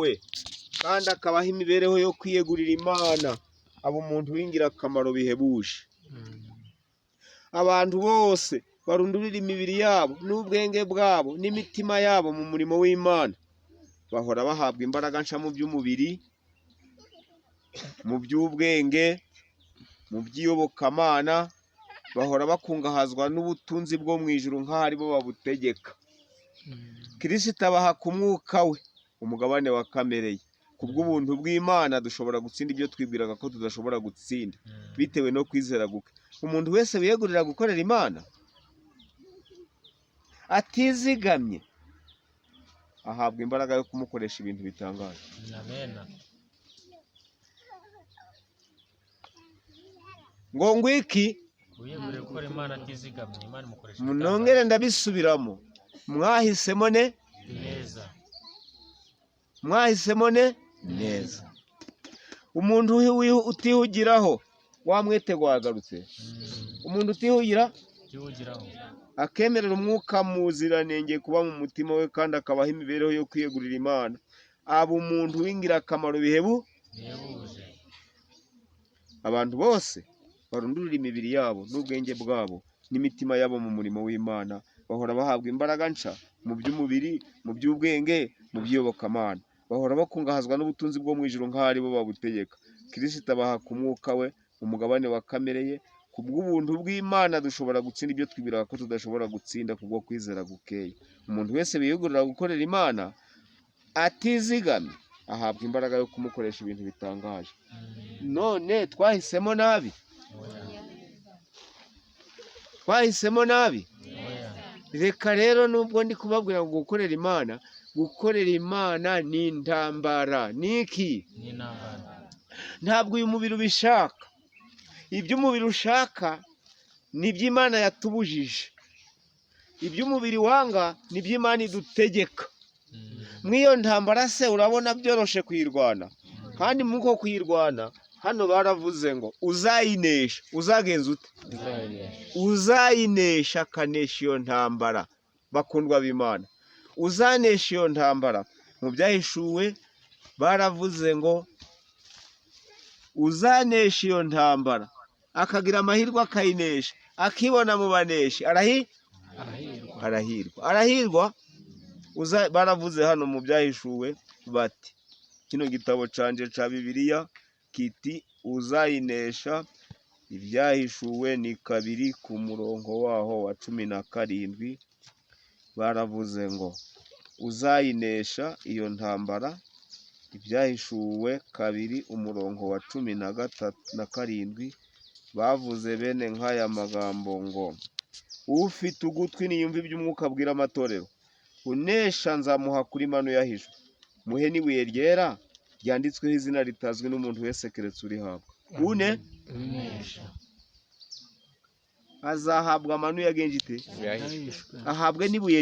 we kandi akabaho imibereho yo kwiyegurira Imana, aba umuntu w'ingirakamaro bihebuje. Abantu bose barundurira imibiri yabo n'ubwenge bwabo n'imitima yabo mu murimo w'Imana, bahora bahabwa imbaraga nsha mu by'umubiri, mu by'ubwenge, mu by'iyobokamana, bahora bakungahazwa n'ubutunzi bwo mu ijuru nk'aho ari bo babutegeka. Kristo abaha ku mwuka we umugabane wa kamere ye. Kubw'ubuntu bw'Imana dushobora gutsinda ibyo twibwiraga ko tudashobora gutsinda, bitewe no kwizera guke. Umuntu wese wiyegurira gukorera Imana atizigamye ahabwa imbaraga yo kumukoresha ibintu bitangaje. Amen. Ngo ngwiki Uyegure gukora Imana atizigamye, Imana imukoresha munongere ndabisubiramo, mwahisemo neza. Mwahisemo neza. Umuntu utihugiraho wamwete gwagarutse. Umuntu utihugiraho akemerera umwuka muziranenge kuba mu mutima we kandi akabaho imibereho yo kwiyegurira Imana, aba umuntu w'ingirakamaro bihebuje. Abantu bose barundurira imibiri yabo n'ubwenge bwabo n'imitima yabo mu murimo w'Imana, bahora bahabwa imbaraga nsha mu by'umubiri, mu by'ubwenge, mu by'iyobokamana, bahora bakungahazwa n'ubutunzi bwo mu ijuru nk'aho ari bo babutegeka. Kristo abaha ku mwuka we umugabane wa kamere ye. Kubw'ubuntu bw'Imana dushobora gutsinda ibyo twibwiraga ko tudashobora gutsinda kubwo kwizera gukeye. Umuntu wese wiyegurira gukorera Imana atizigamye ahabwa imbaraga yo kumukoresha ibintu bitangaje. None twahisemo nabi? Twahisemo nabi? Reka rero nubwo ndi kubabwira ngo gukorera Imana ni intambara. Niki? Ntabwo uyu mubiri ubishaka. Ibyo umubiri ushaka ni iby'Imana yatubujije. Ibyo umubiri wanga ni iby'Imana idutegeka. Mw'iyo ntambara se urabona byoroshe kuyirwana? Kandi muko kuyirwana hano baravuze ngo uzayinesha. Uzagenza ute? Uzayinesha akanesha iyo ntambara. Bakundwa b'Imana, uzanesha iyo ntambara. Mu byahishuwe baravuze ngo uzanesha iyo ntambara akagira amahirwe akayinesha, akibona mu baneshi arahirwa. Baravuze hano mu byahishuwe bati, kino gitabo canje ca Bibiliya kiti uzayinesha. Ibyahishuwe ni 2 ku murongo waho wa 17. Baravuze ngo uzayinesha iyo ntambara. Ibyahishuwe 2 umurongo wa 17. Bavuze bene nk'aya magambo ngo ufite ugutwi niyumva iby'umwuka abwira amatorero, unesha nzamuha kuri mano yahishwe, muhe n'ibuye ryera ryanditsweho izina ritazwi n'umuntu wese keretse urihabwa. Unesha azahabwa mano yagenje ite? Ahabwe n'ibuye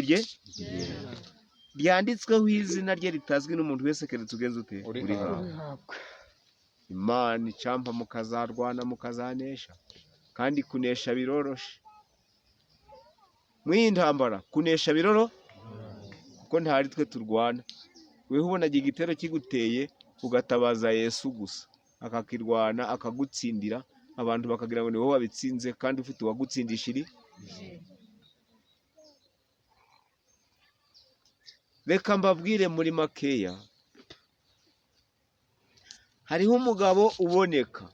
ryanditsweho izina rye ritazwi n'umuntu wese keretse ugenze ute? Urihabwa. Imana icampa mukazarwana mukazanesha, kandi kunesha biroroshe. Mw'iyi ntambara kunesha kuko ntari twe turwana. Weho ubonaga igitero kiguteye ugatabaza Yesu gusa akakirwana akagutsindira, abantu bakagira ngo ni wowe wabitsinze kandi ufite uwagutsindishiri. Reka mbabwire muri makeya, hariho umugabo uboneka.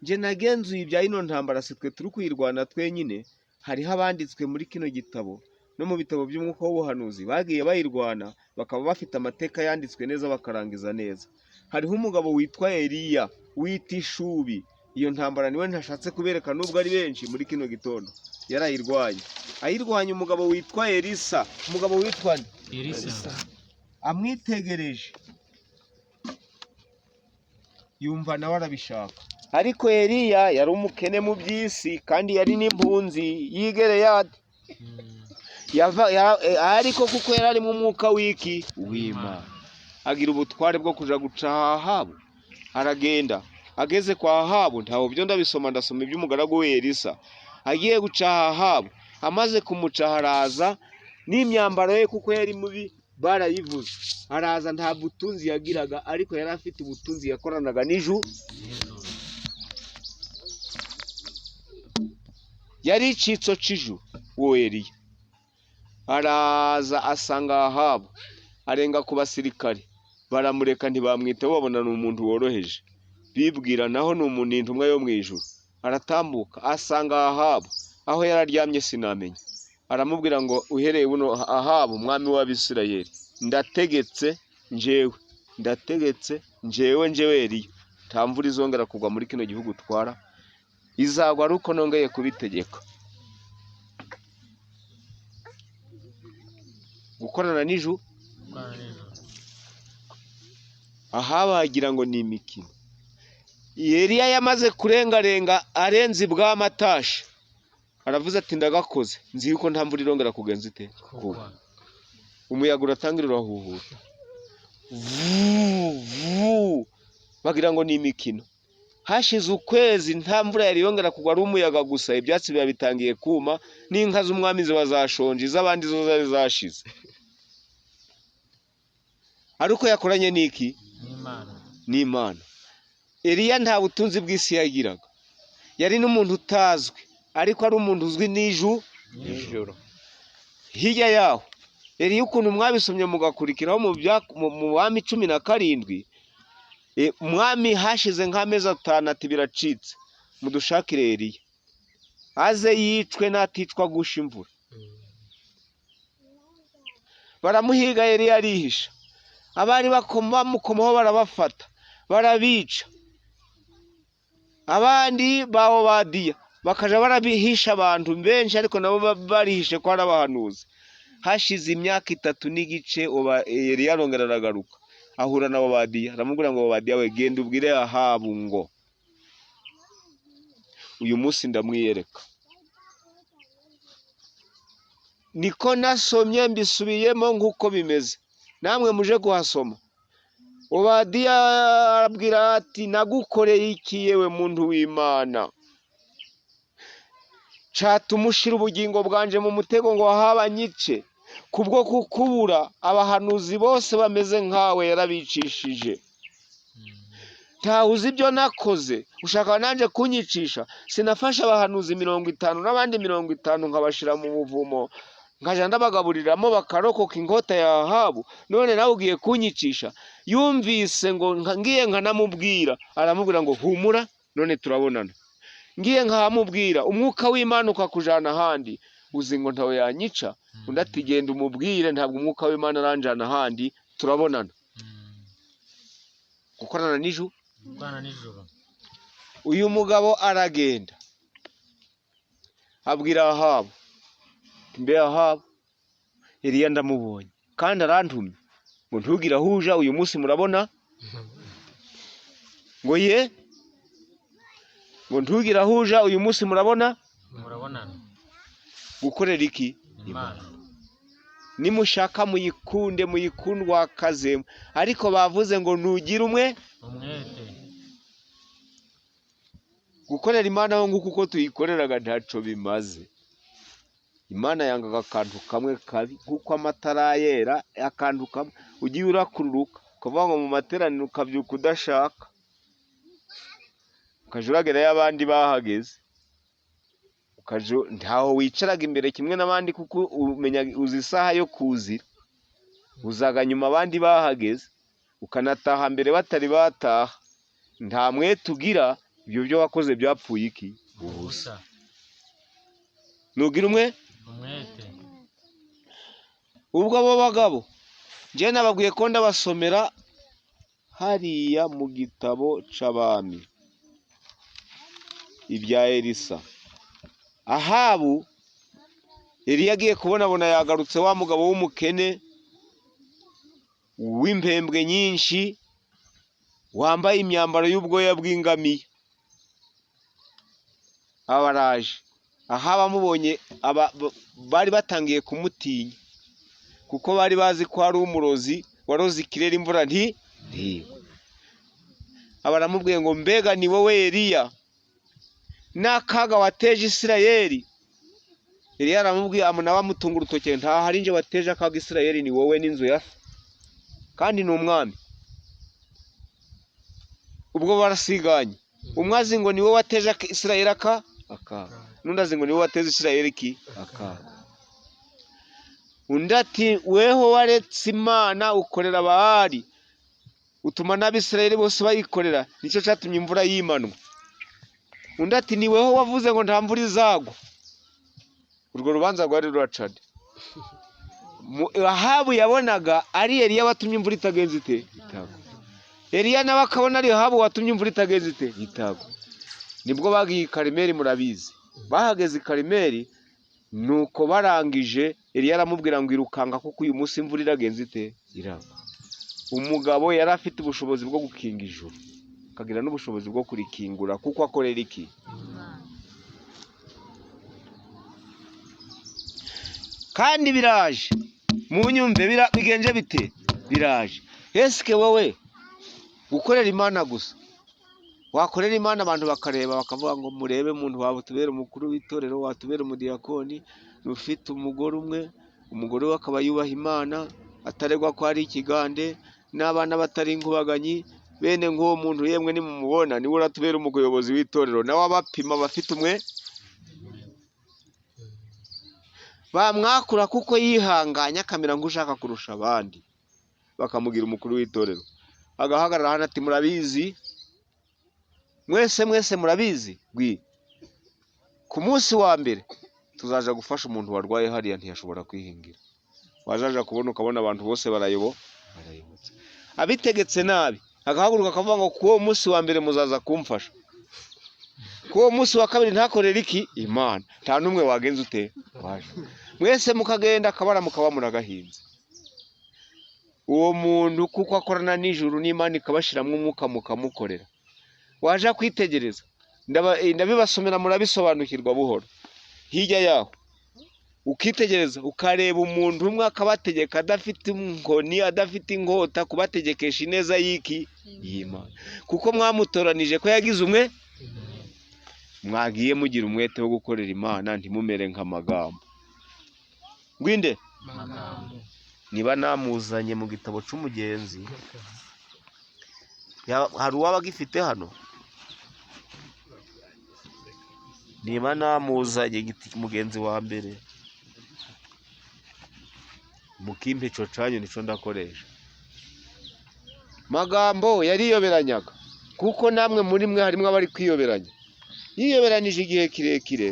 Nje nagenzuye ibya ino ntambara, si twe turi kuyirwana twenyine. Hariho abanditswe muri kino gitabo no mu bitabo by'umwuka w'ubuhanuzi bagiye bayirwana, bakaba bafite amateka yanditswe neza bakarangiza neza. Hariho umugabo witwa Eliya w'itishubi. Iyo ntambara niwe ntashatse kubereka nubwo ari benshi muri kino gitondo. Yarayirwanye. Ayirwanye umugabo witwa Elisa. Umugabo witwa Elisa amwitegereje yumva nawe arabishaka. Ariko Eliya yari umukene mu by'isi kandi yari n'impunzi y'Igereyadi. Ariko kuko yari ari mu mwuka w'Imana, agira ubutware bwo kuja guca Ahabu. Aragenda, ageze kwa Ahabu, ntaho byo ndasoma iby'umugaragu we Elisa. Agiye guca Ahabu, amaze kumuca haraza n'imyambaro ye kuko yari mubi barayivuze. Araza nta butunzi yagiraga, ariko yari afite ubutunzi yakoranaga n'ijuru. Yari icitso c'ijuru uwo Eliya. Araza asanga Ahabu, arenga ku basirikare, baramureka ntibamwita, babona ni umuntu woroheje, bibwira naho ni umuntu intumwa yo mu ijuru. Aratambuka asanga Ahabu aho yararyamye sinamenya. Aramubwira ngo uhereye buno Ahabu umwami w'Abisirayeli, ndategetse njyewe Eliya, nta mvura izongera kugwa muri kino gihugu twara, izagwa ari uko nongeye kubitegeka. Gukorana n'ijuru. Ahabu agira ngo ni imikino. Eliya yamaze kurengarenga arenze ibwami atashe, aravuze ati ndagakoze, nzi yuko nta mvura irongera kugenza ite kuba. Umuyaga uratangira urahuhuta, bagira ngo ni imikino. Hashize ukwezi nta mvura yari yongera kugwa, ari umuyaga gusa, ibyatsi biba bitangiye kuma, n'inka z'umwami ziba zashonje, iz'abandi zo zari zashize. Ariko yakoranye n'iki? N'Imana. Eliya nta butunzi bw'isi yagiraga, yari n'umuntu utazwi, ariko ari umuntu uzwi n'ijuru. Hirya yaho Eliya ukuntu mwabisomye mugakurikiraho mu bami 17, umwami hashize nk'amezi 5 ati biracitse, mudushakire Eliya aze yicwe naticwa gusha imvura. Baramuhiga, Eliya arihisha, abari bamukomaho barabafata barabica. Abandi ba Obadiya bakaja barabihisha abantu benshi, ariko nabo barihishe ko arabahanuzi. Hashize imyaka 3 n'igice, Eliya arongera aragaruka, ahura na Obadiya, aramubwira ngo Obadiya we, genda ubwire Ahabu ngo uyu munsi ndamwiyereka. Niko nasomye mbisubiyemo nk'uko bimeze, namwe muje kuhasoma. Obadiya arabwira ati nagukoreye iki yewe muntu w'Imana? Catumushira ubugingo bwanje mu mutego ngo ahabanyice, kubwo kukubura abahanuzi bose bameze nkawe yarabicishije. Ntawuzi ibyo nakoze, ushaka nanje kunyicisha? Sinafashe abahanuzi 50 n'abandi 50 nkabashira mu buvumo, nkaja ndabagaburiramo bakarokoka inkota ya Ahabu, none nawe ugiye kunyicisha? Yumvise ngo ngiye nkanamubwira, aramubwira ngo humura, none turabonana. Ngiye nkamubwira, umwuka w'Imana ukakujana ahandi, uzi ngo ntawe yanyica. Undi ati genda umubwire, ntabwo umwuka w'Imana aranjana ahandi, turabonana. Gukorana n'ijuru. Uyu mugabo aragenda abwira Ahabu, mbe Ahabu, Eliya ndamubonye kandi arantumye ngo ntugira huja uyu munsi murabona. Ngo ye, ngo ntugira huja uyu munsi murabonana. Gukorera iki? Imana. Nimushaka muyikunde, muyikundwakaze, ariko bavuze ngo nugira umwete. Gukorera Imana ho nguko uko tuyikoreraga ntaco bimaze. Imana yangaga akantu kamwe kabi, kuko amatara yera akantu kamwe ugiye urakururuka, ukavuga ngo mu materaniro ukabyuka udashaka, ukajuragera y'abandi bahageze, ntaho wicaraga imbere kimwe n'abandi, kuko umenya uzi isaha yo kuzira, uzaga nyuma abandi bahageze, ukanataha mbere batari bataha. Nta mwete ugira, ibyo byo wakoze byapfuye iki? Ubusa. Nugira umwete. Ubwo abo bagabo nje nababwiye ko ndabasomera hariya mu gitabo c'abami ibya Elisa. Ahabu Eliya agiye kubona yagarutse, wa mugabo w'umukene w'impembwe nyinshi, wambaye imyambaro y'ubwoya bw'ingamiya, abaraje. Ahabu amubonye, bari batangiye kumutinya, kuko bari bazi ko ari umurozi waroze ikirere imvura ntigwe. Abaramubwiye ngo mbega ni wowe Eliya, n'akaga wateje Isirayeli? Eliya aramubwiye nawe amutunga urutoke, nta hari nje wateje akaga Isirayeli, ni wowe n'inzu ya kandi ni umwami. Ubwo barasiganye, umwe azi ngo ni wowe wateje Isirayeli akaga, n'undi azi ngo ni wowe wateje Isirayeli akaga. Undi ati weho waretse Imana ukorera Baali, utuma n'Abisirayeli bose bayikorera, nicyo cyatumye imvura yimanwa. Undi ati ni weho wavuze ngo nta mvura izagwa. Urwo rubanza rwari ruracade. Ahabu yabonaga ari Eliya watumye imvura itagenze itagwa. Eliya nawe akabona ari Ahabu watumye imvura itagenze itagwa. Nibwo bagiye i Karimeli, murabizi. Bahageze i Karimeli, nuko barangije Eliya aramubwira ngo irukanga kuko uyu munsi imvura iragenze iragwa. Umugabo yari afite ubushobozi bwo gukinga ijuru, akagira n'ubushobozi bwo kurikingura kuko akorera iki? Kandi biraje munyumve, bigenje bite? Biraje. Eske wowe gukorera Imana gusa, wakorera Imana abantu bakareba bakavuga ngo murebe muntu wawe tubere umukuru w'itorero, watubera umudiyakoni, ufite umugore umwe, umugore we akaba yubaha Imana, ataregwa ko ari ikigande, n'abana batari inkubaganyi, bene nk'uwo muntu yemwe nimumubona niwe uratubera umuyobozi w'itorero, nawe abapima bafite umwe bamwakura kuko yihanganya akamera nk'ushaka kurusha abandi, bakamugira umukuru w'itorero. Agahagarara hano ati murabizi, mwese murabizi, ku munsi wa mbere tuzaja gufasha umuntu warwaye hariya ntiyashobora kwihingira. Wajaja kubona ukabona abantu bose barayobotse. Abitegetse nabi agahaguruka akavuga ngo kuwo munsi wa mbere muzaza kumfasha, kuwo munsi wa kabiri ntakorera iki? Imana. Nta numwe wagenze ute waje, mwese mukagenda akabara mukaba muragahinze. Uwo muntu kuko akorana n'ijuru n'Imana ikabashiramwe umwuka mukamukorera, waje kwitegereza. Ndabibasomera murabisobanukirwa buhoro. Hirya yaho ukitegereza ukareba umuntu umwe akabategeka adafite inkoni, adafite inkota, kubategekesha ineza y'iki? Y'Imana. Kuko mwamutoranije ko yagize umwe, mwagiye mugira umwete wo gukorera Imana, ntimumere nk'amagambo. Ngwinde niba namuzanye mu gitabo cy'umugenzi, hari uwaba agifite hano? Niba namuzanye mugenzi wa mbere, mukimpe cyo canyu nico ndakoresha. Magambo yariyoberanyaga, kuko namwe muri mwe harimo abari kwiyoberanya. Yiyoberanije igihe kirekire.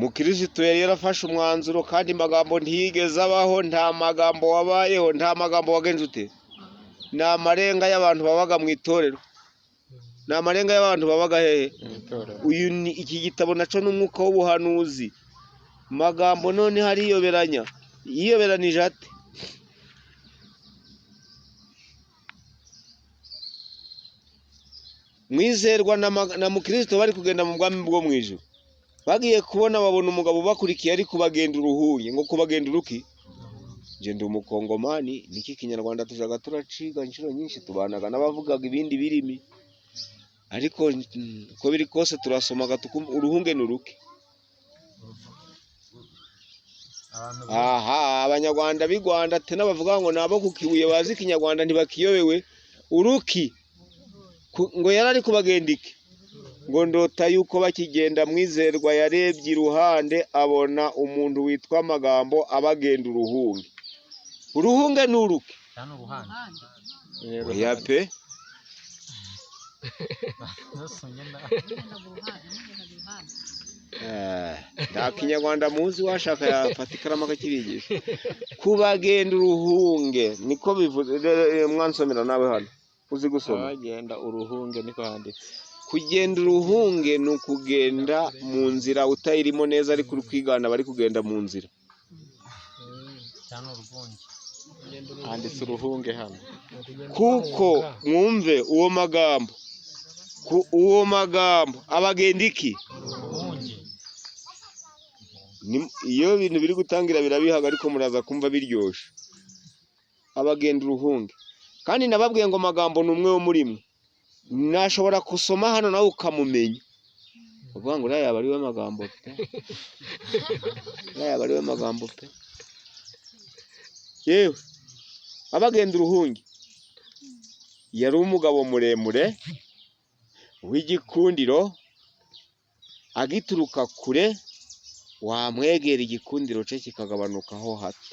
Mukristo yari yarafashe umwanzuro, kandi magambo ntiyigeze abaho, nta magambo wabayeho, nta magambo wagenze ute. Ni amarenga y'abantu babaga mu itorero, ni amarenga y'abantu babaga hehe? Uyu ni iki gitabo naco n'umwuka w'ubuhanuzi. Magambo none hariyoberanya. Yiyoberanije ate? Mwizerwa na mukristo bari kugenda mu bwami bwo mu ijuru, bagiye kubona babona umugabo bakurikiye ari kubagenda uruhuye. Ngo kubagenda uruki? Je ndi umukongomani, niki kinyarwanda tujaga turaciga inshuro nyinshi, tubanaga n'abavugaga ibindi birimi, ariko uko biri kose turasomaga tukumva uruhunge n'uruki. Aha, abanyarwanda b'i Rwanda te n'abavuga ngo nabo ku Kibuye bazi ikinyarwanda ntibakiyobewe. Uruki ngo yarari kubagenda iki? Ngo ndota yuko bakigenda Mwizerwa yarebye iruhande abona umuntu witwa Magambo abagenda uruhunge. Uruhunge n'uruki? cyane ubuhanga. Oya pe. Nta kinyarwanda muzi washaka yafata ikaramu akakibigisha. Kubagenda uruhunge niko bivuze. Mwansomera nawe hano uzi gusoma. Agenda uruhunge niko handitse. Kugenda uruhunge ni ukugenda mu nzira utayirimo neza, ariko uri kwigana bari kugenda mu nzira. cyane urwunge. Handitse uruhunge hano. Kuko mwumve uwo magambo abagenda iki? Urwunge. Iyo bintu biri gutangira birabihaga, ariko muraza kumva biryoshe. Abagenda uruhunge. Kandi nababwiye ngo Magambo ni umwe wo muri mwe. nashobora kusoma hano nawe ukamumenya uvuga ngo yaba ari we magambo pe yaba ari we magambo pe yewe abagenda uruhungi yari umugabo muremure w'igikundiro agituruka kure wamwegera igikundiro cye kikagabanukaho hato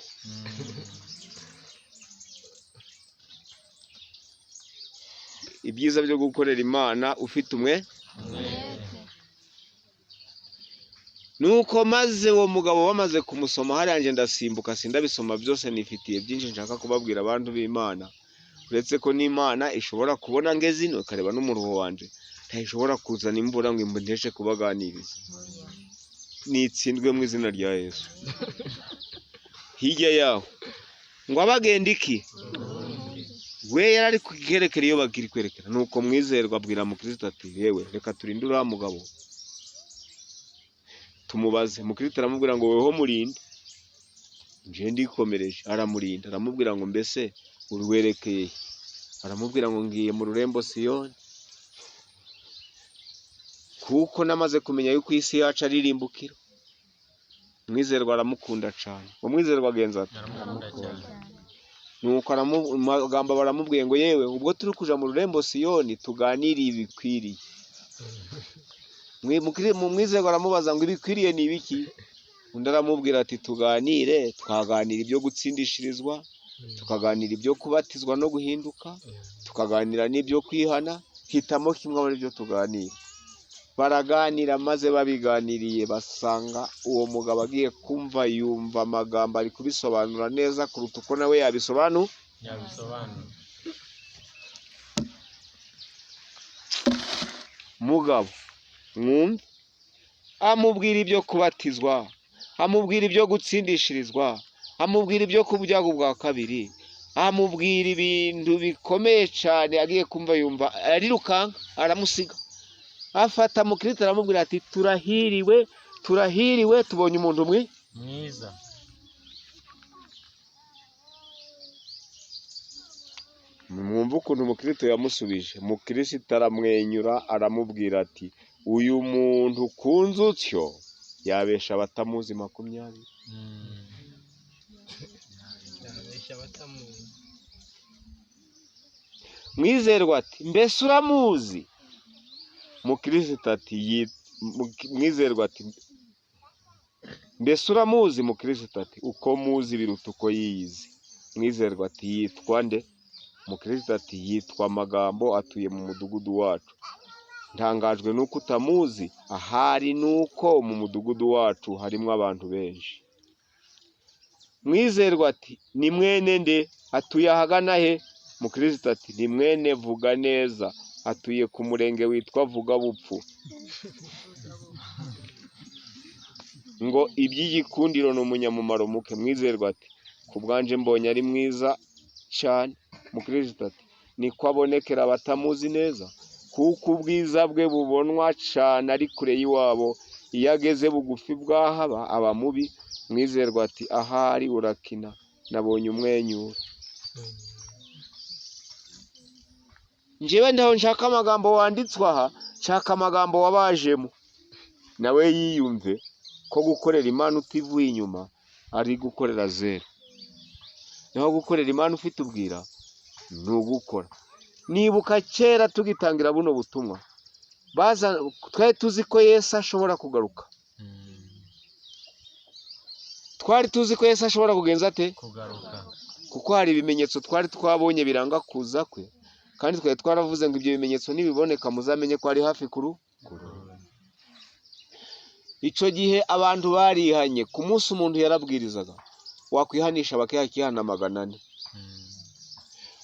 ibyiza byo gukorera Imana ufite nuko maze uwo mugabo bamaze kumusoma hariya ndasimbuka sindabisoma byose nifitiye byinshi nshaka kubabwira abantu b'Imana uretse ko n'Imana ishobora kubona ngezino ikareba n'umuruho wanje ntayishobora kuzana imvura ngo imbundeshe kubaganiriza nitsindwe mu izina rya Yesu hirya yaho ngo abagenda iki we yarari kugerekera iyo bagiri kwerekera nuko mwizerwa abwira mukristo ati yewe reka turinde uriya mugabo tumubaze mukristo aramubwira ngo weho murinde nje ndikomereje aramurinda aramubwira ngo mbese uruwerekeye aramubwira ngo ngiye mu rurembo Siyoni kuko namaze kumenya yuko isi yacu aririmbukiro mwizerwa aramukunda cyane umwizerwa agenza ati nuko amagambo baramubwiye ngo yewe ubwo turi kuja mu rurembo Siyoni tuganiriye ibikwiriye mu mwizerwa aramubaza ngo ibikwiriye ni ibiki undi aramubwira ati tuganire twaganira ibyo gutsindishirizwa tukaganira ibyo kubatizwa no guhinduka tukaganira n'ibyo kwihana hitamo kimwe muri byo tuganira baraganira maze babiganiriye basanga uwo mugabo agiye kumva yumva amagambo ari kubisobanura neza kuruta uko nawe yabisobanura mugabo mwumve amubwira ibyo kubatizwa amubwira ibyo gutsindishirizwa amubwira ibyo kubyago bwa kabiri amubwira ibintu bikomeye cyane agiye kumva yumva arirukanka aramusiga afata mukristo aramubwira ati turahiriwe tubonye umuntu mwiza mwumva ukuntu mukristo yamusubije mukristo aramwenyura aramubwira ati uyu muntu kunze utyo yabesha abatamuzi 20 mwizerwa ati mbese uramuzi mukristo ati mwizerwa ati mbese uramuzi mukristo ati uko muzi biruta uko yiyizi mwizerwa ati yitwa nde mukristo ati yitwa Magambo atuye mu mudugudu wacu ntangajwe nuko utamuzi ahari nuko mu mudugudu wacu harimo abantu benshi mwizerwa ati ni mwene nde atuye ahagana he mukristo ati ni mwene Vuga neza atuye ku murenge witwa Vuga bupfu ngo iby'igikundiro n'umunyamumaro muke mwizerwa ati kubwanje mbonye ari mwiza cyane mukristo ati niko abonekera abatamuzi neza kuko ubwiza bwe bubonwa cyane ari kure y'iwabo iyo ageze bugufi bwahaba aba mubi mwizerwa ati ahari urakina nabonye umwenyura njyewe ndaho nshaka amagambo wanditswe aha nshaka amagambo wabajemo nawe yiyumve ko gukorera Imana utivuye inyuma ari gukorera zero naho gukorera Imana ufite ubwira ni ugukora nibuka kera tugitangira buno butumwa twari tuzi ko Yesu ashobora kugaruka twari tuzi ko Yesu ashobora kugenza ate kugaruka kuko hari ibimenyetso twari twabonye biranga kuza kwe kandi twari twaravuze ngo ibyo bimenyetso nibiboneka muzamenye ko ari hafi kuru ico gihe abantu barihanye ku munsi umuntu yarabwirizaga wakwihanisha bakihana 400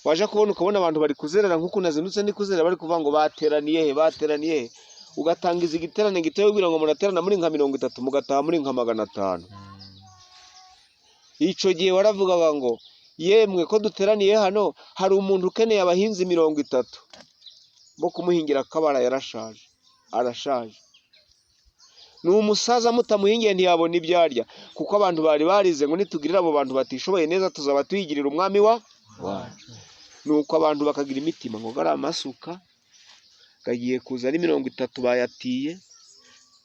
waje ukabona abantu bari kuzerera nk'uko nazindutse ndi kuzerera bari kuvuga ngo bateraniye he ugatangiza igiterane giteye ubwira ngo muraterana muri nka 30 mugataha muri nka 500 ico gihe waravugaga ngo yemwe ko duteraniye hano hari umuntu ukeneye abahinzi 30 bo kumuhingira kabara arashaje ni umusaza mutamuhingiye ntiyabona ibyarya kuko abantu bari barize ngo nitugirira abo bantu batishoboye neza tuzaba tuyigirira umwami wacu nuko abantu bakagira imitima ngo gara amasuka gagiye kuza ari 30 bayatiye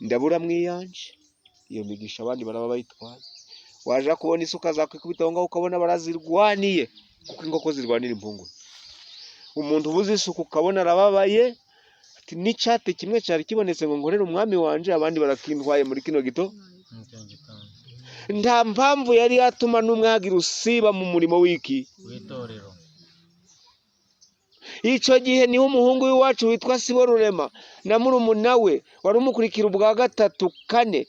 ndabura mwiyanje iyo migisha abandi baraba bayitwaye waje kubona isuka zakwikubita ngo ukabona barazirwaniye kuko inkoko zirwanira impungure umuntu ubuze isuku ukabona arababaye ati n'icyate kimwe cyari kibonetse ngo nkorere umwami wanje abandi barakintwaye muri kino gito nta mpamvu yari yatuma n'umwagira usiba mu murimo w'iki w'itorero icyo gihe niho umuhungu w'iwacu witwa Siborurema na murumuna we wari umukurikira ubwa 3 4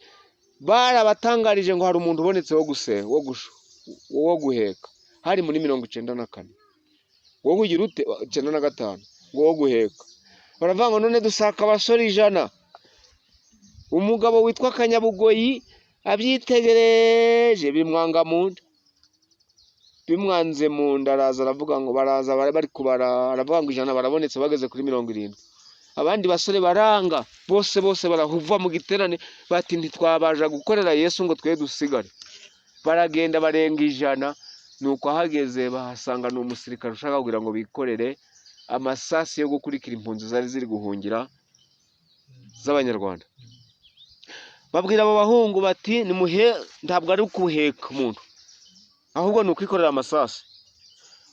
barabatangarije ngo hari umuntu ubonetse wo guheka hari muri 94 wo kugira ute 95 ngo wo guheka baravuga ngo none dusaka abasore 100 umugabo witwa Kanyabugoyi abyitegereje bimwanga munda bimwanze munda araza aravuga ngo baraza bari kubara aravuga ngo 100 barabonetse bageze kuri 70 abandi basore baranga bose barahuva mu giterane bati ntitwabaja gukorera Yesu ngo twe dusigare baragenda barenga 100 nuko ahageze bahasanga n'umusirikare ushaka kugira ngo bikorere amasasi yo gukurikira impunzi zari ziri guhungira z'abanyarwanda babwira abo bahungu bati nimuhe ntabwo ari kuheka umuntu ahubwo ni ukwikorera amasasi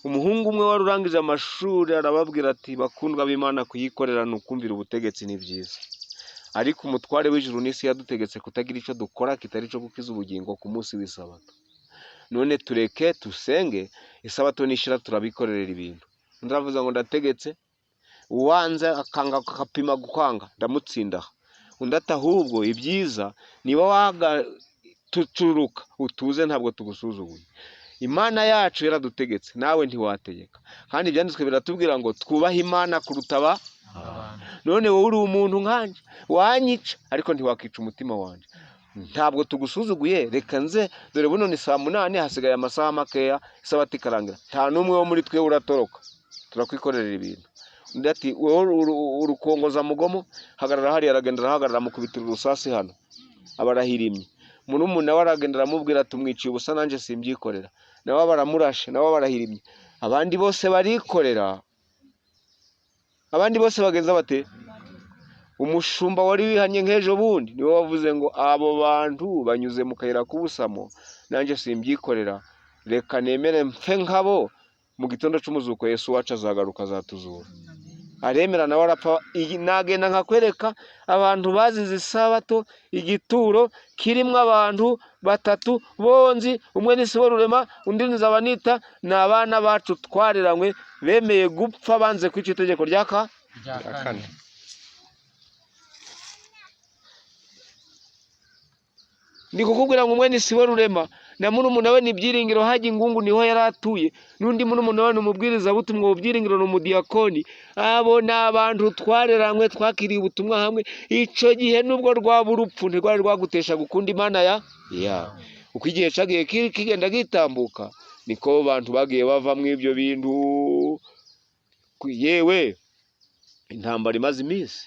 umuhungu umwe wari urangije amashuri arababwira ati bakundwa b'Imana kuyikorera no kumvira ubutegetsi ni byiza ariko umutware w'ijuru n'isi yadutegetse kutagira icyo dukora kitari cyo gukiza ubugingo ku munsi w'isabato none tureke tusenge isabato nishira turabikorerera ibintu ndavuze ngo ndategetse uwanze akanga akapima gukwanga ndamutsinda undi atahubwo ibyiza niba waga tucuruka utuze ntabwo tugusuzuguye Imana yacu yaradutegetse nawe ntiwategeka kandi ibyanditswe biratubwira ngo twubahe Imana kurutaba none wowe uri umuntu nkanje wanyica ariko ntiwakica umutima wanje ntabwo tugusuzuguye reka nze dore buno ni 8 hasigaye amasaha makeya isabato ikarangira nta numwe wo muri twe uratoroka turakwikorerera ibintu ndati wowe urukongoza mugomo hagarara hari aragenda arahagarara mu kubitira urusasi hano abarahirimye murumuna waragenda aramubwira tumwiciye ubusa nanje simbyikorera nawe baramurashe nawe barahirimye abandi bose barikorera abandi bose bagenza bate umushumba wari wihanye nk'ejo bundi niwe wavuze ngo abo bantu banyuze mu kayira k'ubusamo nanje simbyikorera reka nemere mfe nkabo mu gitondo cy'umuzuko Yesu wacu azagaruka azatuzura aremera nawe arapfa nagenda nkakwereka abantu bazize isabato igituro kirimwe abantu 3 bonzi umwe ni Siborurema undi ni Zabanita n'abana bacu twariranywe bemeye gupfa banze kwica itegeko rya kane ndi kukubwira ngo umwe ni Siborurema na murumuna we ni Byiringiro haji ingungu niho yaratuye nundi murumuna we numubwiriza butumwa ubyiringiro no mudiyakoni abo nabantu twareranywe twakiriye ubutumwa hamwe ico gihe nubwo rwaburupfu ntirwari rwagutesha gukunda Imana ya uko igihe cagiye kigenda gitambuka niko bantu bagiye bava mu ibyo bintu yewe intambara imaze iminsi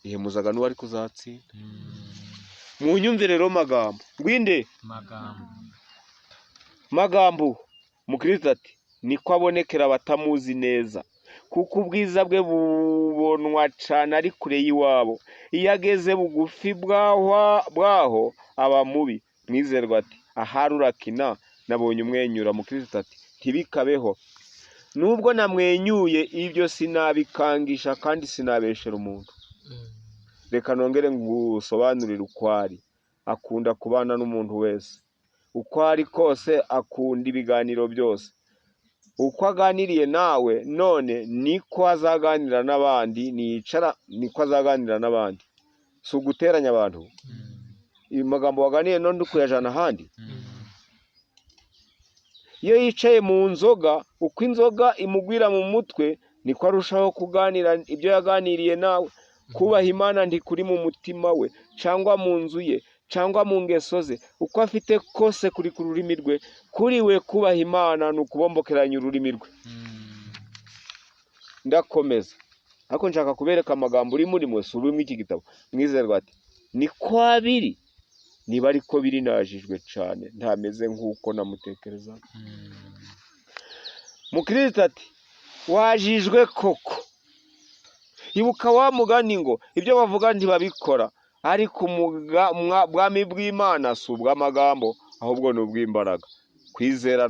ihemuzaga n'uwari kuzatsinda mu nyumvire rero magambo ngwinde magambo mukristo ati niko abonekera abatamuzi neza kuko ubwiza bwe bubonwa cyane ari kure y'iwabo iyo ageze bugufi bwaho aba mubi mwizerwa ati ahari urakina nabonye umwenyura mukristo ati ntibikabeho nubwo namwenyuye ibyo sinabikangisha kandi sinabeshera umuntu reka nongere ngusobanurire ukwari akunda kubana n'umuntu wese uko ari kose akunda ibiganiro byose uko aganiriye nawe none niko azaganira n'abandi nicara niko azaganira n'abandi si uguteranya abantu magambo waganiye none ukuyajana ahandi iyo yicaye mu nzoga uko inzoga imugwira mu mutwe niko arushaho kuganira ibyo yaganiriye nawe kubaha Imana ntikuri mu mutima we cyangwa mu nzu ye cyangwa mu ngeso ze uko afite kose kuri ku rurimi rwe kuri we kubaha Imana ni ukubombokeranya ururimi rwe ndakomeza ariko nshaka kubereka amagambo uri muri mwe suri mu iki gitabo mwizerwa ati niko abiri niba ariko biri najijwe cyane ntameze nk'uko namutekereza mukristo ati wajijwe koko ibuka wa mugani ngo ibyo bavuga ntibabikora, ariko ubwami bw'Imana si ubw'amagambo ahubwo ni ubw'imbaraga. Kwizera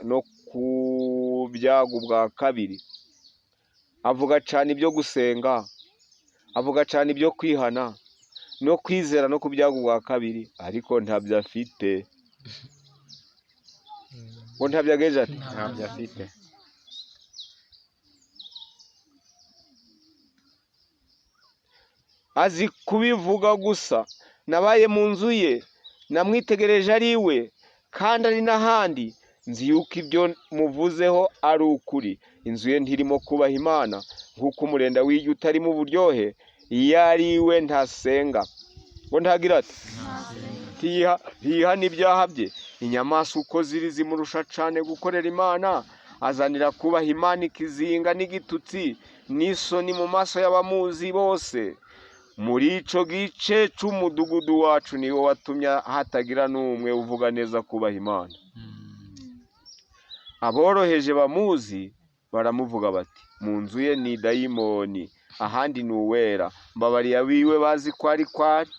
no kubyaga ubwa kabiri, avuga cyane ibyo gusenga, avuga cyane ibyo kwihana no kwizera no kubyaga ubwa kabiri, ariko ntabyo afite. ngo ntabyo agejeje ati ntabyo afite. azi kubivuga gusa. Nabaye mu nzu ye, namwitegereje ari iwe kandi ari n'ahandi, nzi yuko ibyo muvuzeho ari ukuri. Inzu ye ntirimo kubaha Imana, nk'uko umurenda w'igi utarimo uburyohe iyo ari iwe ntasenga. ngo ntagira ati ntiyihana ibyaha bye. Inyamaswa uko ziri zimurusha cyane gukorera Imana, azanira kubaha Imana ikizinga n'igitutsi n'isoni mu maso y'abamuzi bose. Muri ico gice c'umudugudu wacu niwo watumye hatagira n'umwe uvuga neza kubaha Imana. Aboroheje bamuzi baramuvuga bati, mu nzu ye ni dayimoni, ahandi ni uwera. Mbabariya biwe bazi ko ari kwari.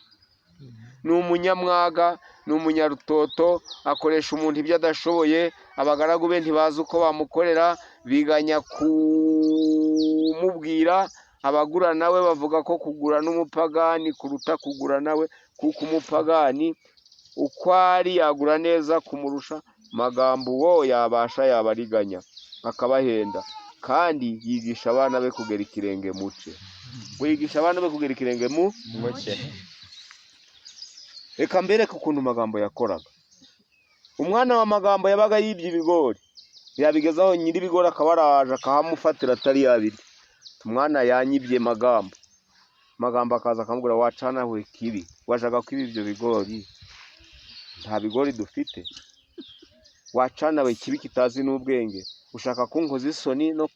Ni umunyamwaga, ni umunyarutoto, akoresha umuntu ibyo adashoboye. Abagaragu be ntibazi uko bamukorera, biganya kumubwira. Abagura nawe bavuga ko kugura n'umupagani kuruta kugura nawe, kuko umupagani uko ari yagura neza kumurusha. Magambo uwo yabasha yabariganya akabahenda, kandi yigisha abana be kugera ikirenge muce. Wigisha abana be kugera ikirenge muce. Reka mbereke ukuntu magambo yakoraga. Umwana wa magambo yabaga yibye ibigori, yabigezaho nyiri ibigori akaba araje akahamufatira atari yabirya. Umwana yanyibye magambo akaza akamubwira, wacana we kibi, wajaga kwiba ibyo bigori, nta bigori dufite. Wacana we kibi kitazi n'ubwenge, ushaka kunkoza isoni no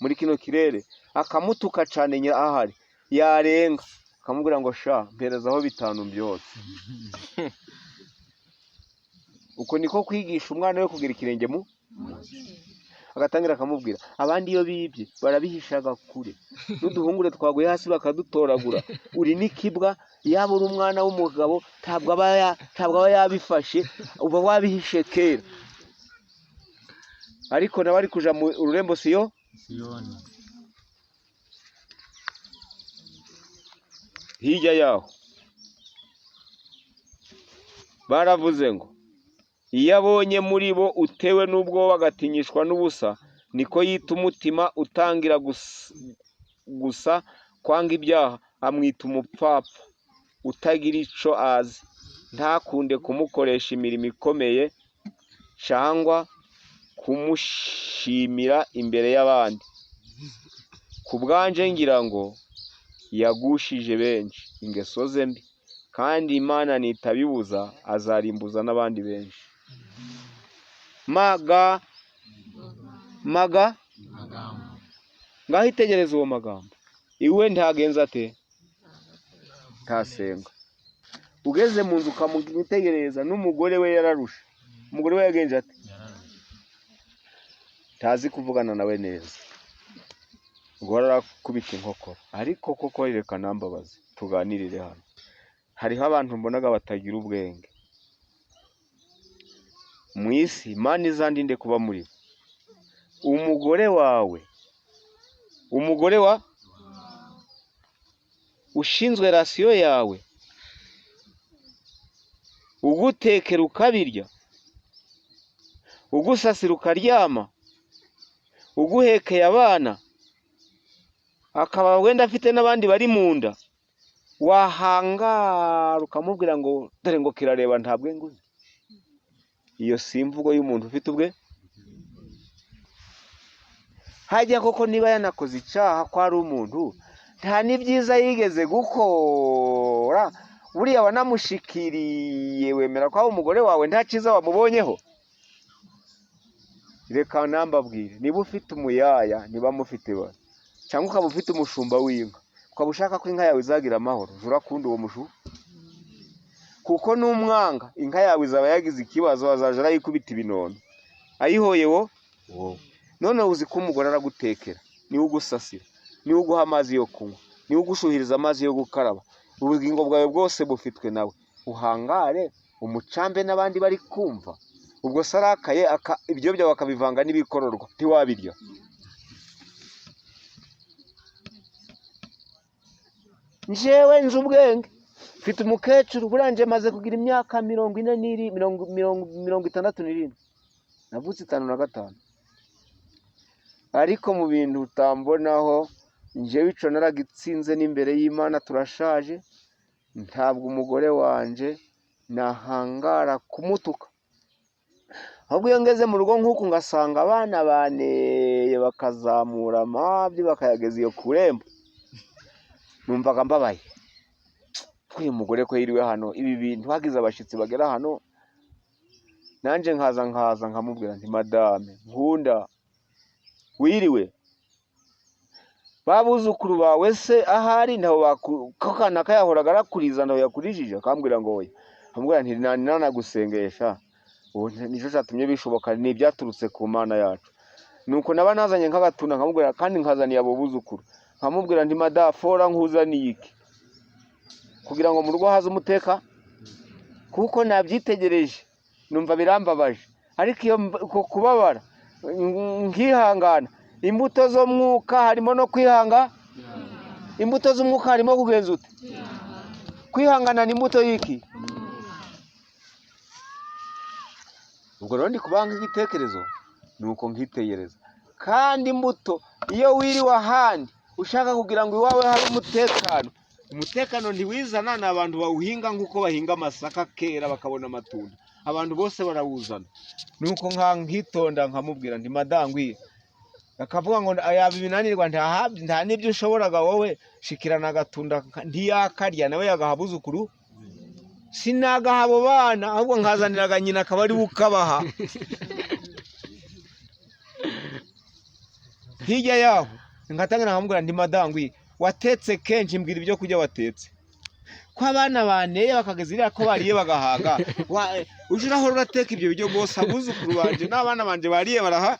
muri kino kirere. Akamutuka cyane ahari, yarenga akamubwira ngo sha mperezaho 5 byose. Uko niko kwigisha umwana we kugira ikirenge mu. Agatangira akamubwira, abandi iyo bibye barabihishaga kure, n'uduhungure twaguye hasi bakadutoragura. Uri n'ikibwa, yaba uri umwana w'umugabo ntabwo aba yabifashe, uba wabihishe kera. Ariko nawe ari kuja mu ururembo Siyoni. Hirya yaho baravuze ngo, iyo abonye muri bo utewe n'ubwoba agatinyishwa n'ubusa, niko yita umutima utangira gusa kwanga ibyaha. Amwita umupfapfa utagira ico azi, ntakunde kumukoresha imirimo ikomeye cyangwa kumushimira imbere y'abandi. Ku bwanje ngira ngo yagushije benshi ingeso ze mbi, kandi Imana nitabibuza azarimbuza n'abandi benshi. Ngaho itegereza uwo magambo. Iwe ntagenza ate? Ntasenga. Ugeze mu nzu ukamwitegereza, n'umugore we yararusha. Umugore we yagenje ate? Tazi kuvugana nawe neza, guhora kubita inkokora. Ariko koko reka nambabaze tuganirire hano. Hariho abantu mbonaga batagira ubwenge mu isi. Imana izandinde kuba muri bo. Umugore wa ushinzwe rasiyo yawe, ugutekera ukabirya, ugusasira ukaryama, uguhekeye abana, akaba wenda afite n'abandi bari mu nda. Wahangara ukamubwira ngo dore ngo kirareba ntabwo nguzi. Iyo si imvugo y'umuntu ufite ubwe. Hajya koko niba yanakoze icyaha ko ari umuntu, nta n'ibyiza yigeze gukora, buriya wanamushikiriye wemera ko ari umugore wawe nta cyiza wamubonyeho. Reka nambabwire, niba ufite umuyaya, niba mufite ba cyangwa ukaba ufite umushumba w'inka, ukaba ushaka ko inka yawe izagira amahoro, urakunda uwo mushu. Kuko n'umwanga inka yawe izaba yagize ikibazo, azaje arayikubita ibinono ayihoye wowe. None uzi ko umugore aragutekera, niwe ugusasira, niwe uguha amazi yo kunywa, niwe ugushuhiriza amazi yo gukaraba, ubugingo bwawe bwose bufitwe nawe. Uhangare umucambe n'abandi bari kumva, ubwo sarakaye ibyo byawe bakabivanga n'ibikororwa ntiwabirya. Njyewe nzi ubwenge, mfite umukecuru buranje maze kugira imyaka 67, navutse 5 ariko mu bintu utambonaho njyewe ico naragitsinze n'imbere y'Imana. Turashaje, ntabwo umugore wanje nahangara kumutuka, ahubwo iyo ngeze mu rugo nk'uku ngasanga abana baneye bakazamura amabyi bakayageza iyo kurembo, numvaga mbabaye. Uyu mugore ko yiriwe hano, ibi bintu hagize abashitsi bagera hano, nanje nkaza nkamubwira nti madame nkunda wiriwe, babuzukuru bawe se ahari ntaho bakana kayahoraga arakuriza ntaho yakurijije? Akambwira ngo oya. Ambwira nti nanagusengesha, ubu nico cyatumye bishoboka, ni ibyaturutse ku Mana yacu. Nuko naba nazanye nk'agatuna nkamubwira, kandi nkazaniye abo buzukuru, nkamubwira nti madafora nkuzaniye iki, kugira ngo mu rugo haze umuteka, kuko nabyitegereje numva birambabaje. Ariko iyo kubabara nkihangana, imbuto zo mwuka harimo no kwihanga. Imbuto z'umwuka harimo kugenza ute? Kwihangana ni imbuto y'iki? Ubwo rero ndi kubanga igitekerezo, nuko nkitegereza. Kandi imbuto iyo wiriwe ahandi ushaka kugira ngo iwawe habe umutekano, umutekano ntiwizana n'abantu bawuhinga nk'uko bahinga amasaka kera bakabona amatunda. Abantu bose barawuzana. Nuko nkitonda nkamubwira nti madangwi, akavuga ngo yaba ibinanirwa nta n'ibyo ushoboraga wowe, shikirana agatunda ntiyakarya nawe yagahabuzukuru. Sinagaha abo bana, ahubwo nkazaniraga nyina akaba ari bukabaha. Hirya yaho ngatangira nkamubwira nti madangwi, watetse kenshi mbwira ibyo kurya watetse, ko abana baneye bakageza iriya ko bariye bagahaga, ujuraho urateka ibyo biryo bwose. Abuzukuru banje n'abana banje bariye barahaga.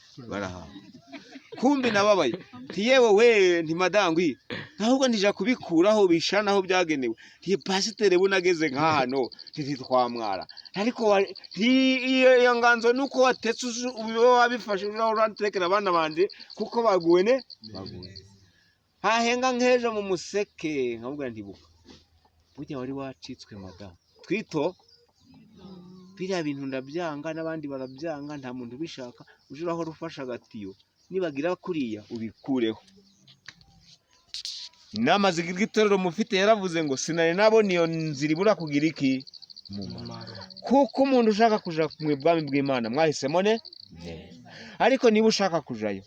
Kumbi nababaye nti yewe we nti madangwi, ahubwo ndija kubikuraho bishanaho byagenewe. Nti pasiteri bunageze nk'ahano ntitwamwara, ariko iyo nganzo nuko watetse wabifashe ujuraho uratekera abana banje kuko baguwe ne baguwe. Hahenga nk'ejo mu museke nkabubwira ntibuka, burya wari wacitswe madamu twito, biriya bintu ndabyanga n'abandi barabyanga, nta muntu ubishaka. Ujuraho rufasha agatiyo, nibagira kuriya ubikureho. Inama zigirwa itorero mufite yaravuze ngo sinari nabona iyo nzira ibura kugira iki mumaro, kuko umuntu ushaka kuja mu bwami bw'Imana mwahisemo ne. Ariko niba ushaka kujayo,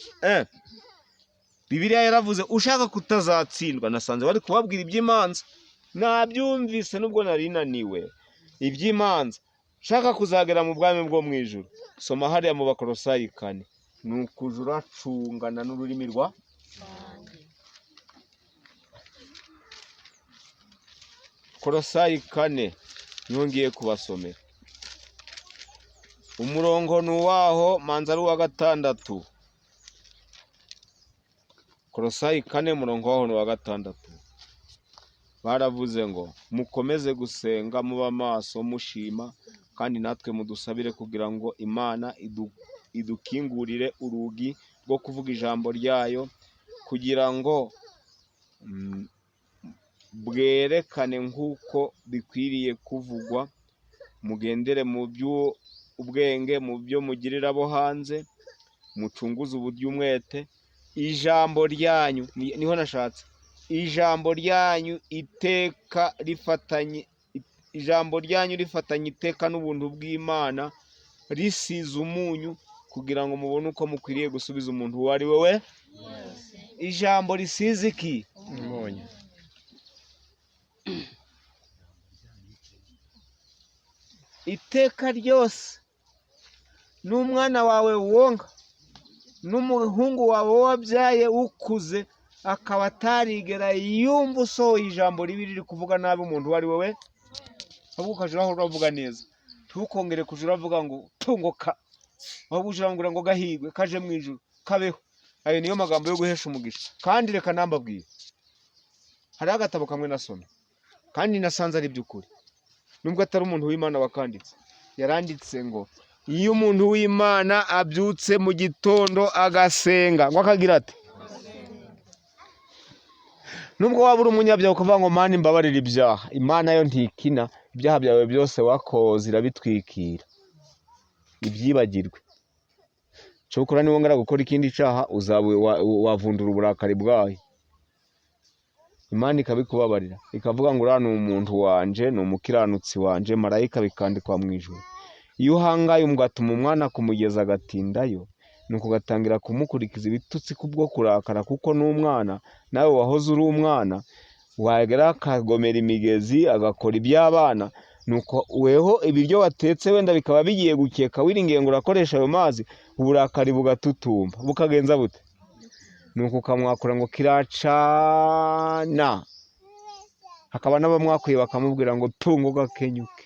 Bibiliya yaravuze ushaka kutazatsindwa. Nasanze bari kubabwira iby'imanza, nabyumvise nubwo nari naniwe. Iby'imanza ushaka kuzagera mu bwami bwo mu ijuru, soma hariya mu Bakolosayi 4. Nukujura cungana n'ururimi rwa Kolosai 4 ngiye kubasomera. Umurongo nuwaho manza ari wa 6. Kolosai 4 umurongo waho ni wa 6. Baravuze ngo mukomeze gusenga muba maso mushima, kandi natwe mudusabire kugira ngo Imana idukingurire urugi rwo kuvuga ijambo ryayo, kugira ngo bwerekane nk'uko bikwiriye kuvugwa, mugendere mu by'ubwenge, mu byo mugirira abo hanze, mucunguze uburyo umwete. Ijambo ryanyu niho nashatse, ijambo ryanyu rifatanye iteka n'ubuntu bw'Imana, risize umunyu, kugira ngo mubone uko mukwiriye gusubiza umuntu uwo ari we. Ijambo risize iki? Umunyu. Iteka ryose n'umwana wawe wonka, n'umuhungu wawe wabyaye ukuze, akaba atarigera yumva usohoye ijambo ribi riri kuvuga nabi umuntu uwo ari we, ahubwo ukajuraho uravuga neza. Ntukongere kujura avuga ngo tungoka, ahubwo ujurangura ngo gahigwe kaje mu ijuru kabeho. ayo niyo magambo yo guhesha umugisha. Kandi reka nambabwire, hari agatabo kamwe nasomye kandi nasanze ari by'ukuri, nubwo atari umuntu w'Imana wakanditse. Yaranditse ngo iyo umuntu w'Imana abyutse mu gitondo agasenga, ngo akagira ati, nubwo waba uri umunyabyaha ukavuga ngo Mana imbabarira ibyaha, Imana yo ntikina, ibyaha byawe byose wakoze irabitwikira ibyibagirwe. Cyokora niwongera gukora ikindi cyaha wavundura uburakari bwayo, Imana ikabikubabarira ikavuga ngo uriya ni umuntu wanje, ni umukiranutsi wanje, marayika bikandikwa mu ijuru. Iyo uhangaye ugatuma umwana kumugeza agatindayo, ni ukugatangira kumukurikiza ibitutsi kubwo kurakara, kuko n'umwana nawe wahoze uri umwana, wagera akagomera imigezi agakora iby'abana, nuko weho ibiryo watetse wenda bikaba bigiye gukeka wiringiye ngo urakoresha ayo mazi, uburakari bugatutumba bukagenza bute, nuko ukamwakura ngo kiracana. Hakaba n'abamwakuye bakamubwira ngo tungo gakenyuke.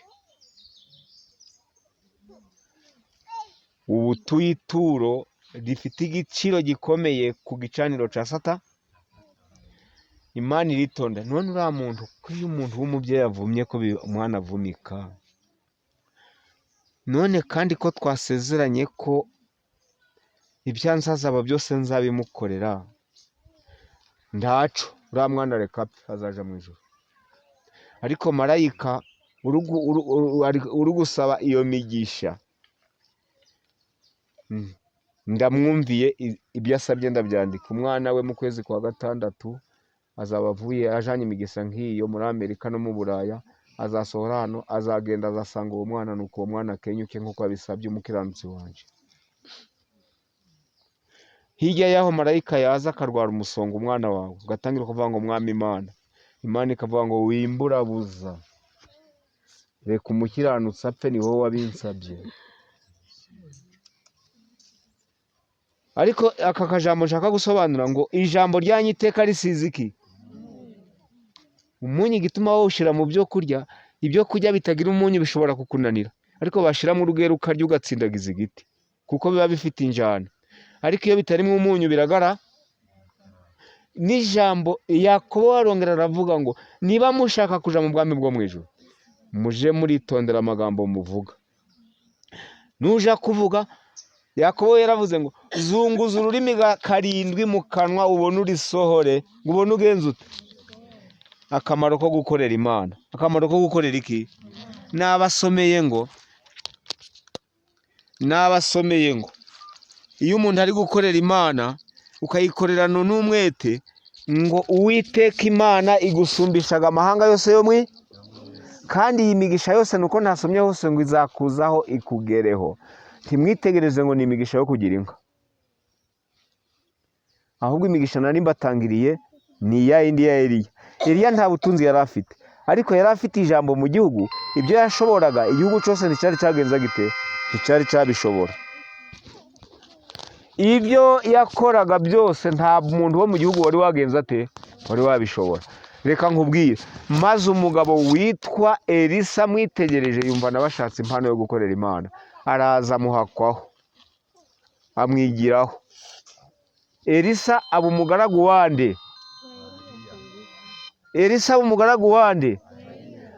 Ubu tuyituro rifite igiciro gikomeye ku gicaniro ca Sata. Imana iritonda. None uriya muntu ko iyo umuntu w'umubyeyi avumye ko umwana avumika, none kandi ko twasezeranye ko ibyanzazaba byose nzabimukorera, ndaco uriya mwana reka apfe azaja mu ijuru. Ariko marayika uri gusaba iyo migisha, ndamwumviye ibyo asabye ndabyandika. Umwana we mu kwezi kwa gatandatu azaba avuye ajanye imigisha nk'iyo muri Amerika no mu Buraya, azasohora hano, azagenda azasanga uwo mwana, nuko uwo mwana akenyuke nk'uko abisabye umukiranutsi wanje. Hirya yaho marayika yaza akarwara umusonga umwana wawe, ugatangira kuvuga ngo Mwami Imana, Imana ikavuga ngo wimburabuza, reka umukiranutsi apfe, ni wowe wabinsabye. Ariko aka kajambo nshaka gusobanura ngo ijambo ryanyu iteka risize iki? Umunyu gituma wawushira mu byo kurya, ibyo kurya bitagira umunyu bishobora kukunanira, ariko bashiramo urugero ukarya ugatsindagiza igiti, kuko biba bifite injana. Ariko iyo bitarimo umunyu biragara. N'ijambo Yakobo warongera aravuga ngo niba mushaka kuja mu bwami bwo mu ijuru, muje muritondera amagambo muvuga. Nuja kuvuga, Yakobo yaravuze ngo zunguza ururimi karindwi mu kanwa ubone urisohore, ngo ubone ugenza ute. Akamaro ko gukorera Imana. Akamaro ko gukorera iki? Nabasomeye ngo iyo umuntu ari gukorera Imana ukayikorerana n'umwete, ngo Uwiteka Imana igusumbishaga amahanga yose yo mwi, kandi iyi migisha yose nuko ntasomye hose ngo izakuzaho ikugereho. Ntimwitegereze ngo ni imigisha yo kugira inka, ahubwo imigisha nari mbatangiriye ni ya yindi ya Eliya. Eliya nta butunzi yari afite, ariko yari afite ijambo mu gihugu. Ibyo yashoboraga igihugu cyose nticyari cyagenza gite, nticyari cyabishobora. Ibyo yakoraga byose nta muntu wo mu gihugu wari wagenza ate, wari wabishobora. Reka nkubwire, maze umugabo witwa Elisa mwitegereje yumva nabashatse impano yo gukorera Imana, araza amuhakwaho, amwigiraho. Elisa aba umugaragu wande? Elisa aba umugaragu wande?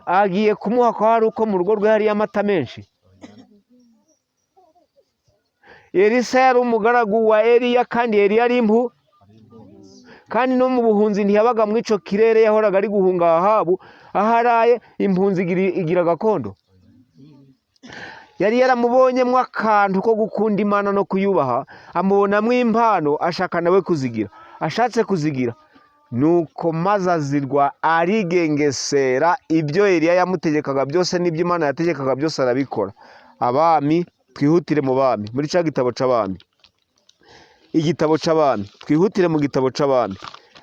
Agiye kumuhakwaho ari uko mu rugo rwe hariyo amata menshi? Elisa yari umugaragu wa Eliya, kandi Eliya ari impu, kandi no mu buhunzi ntiyabaga mu ico kirere, yahoraga ari guhunga Ahabu. Aharaye impunzi igira gakondo. Yari yaramubonyemo akantu ko gukunda Imana no kuyubaha, amubonamo impano, ashaka nawe kuzigira. Ashatse kuzigira, nuko maze azirwa arigengesera. Ibyo Eliya yamutegekaga byose n'ibyo Imana yategekaga byose arabikora. Abami, twihutire mu bami, muri cya gitabo c'abami, igitabo c'abami, twihutire mu gitabo c'abami.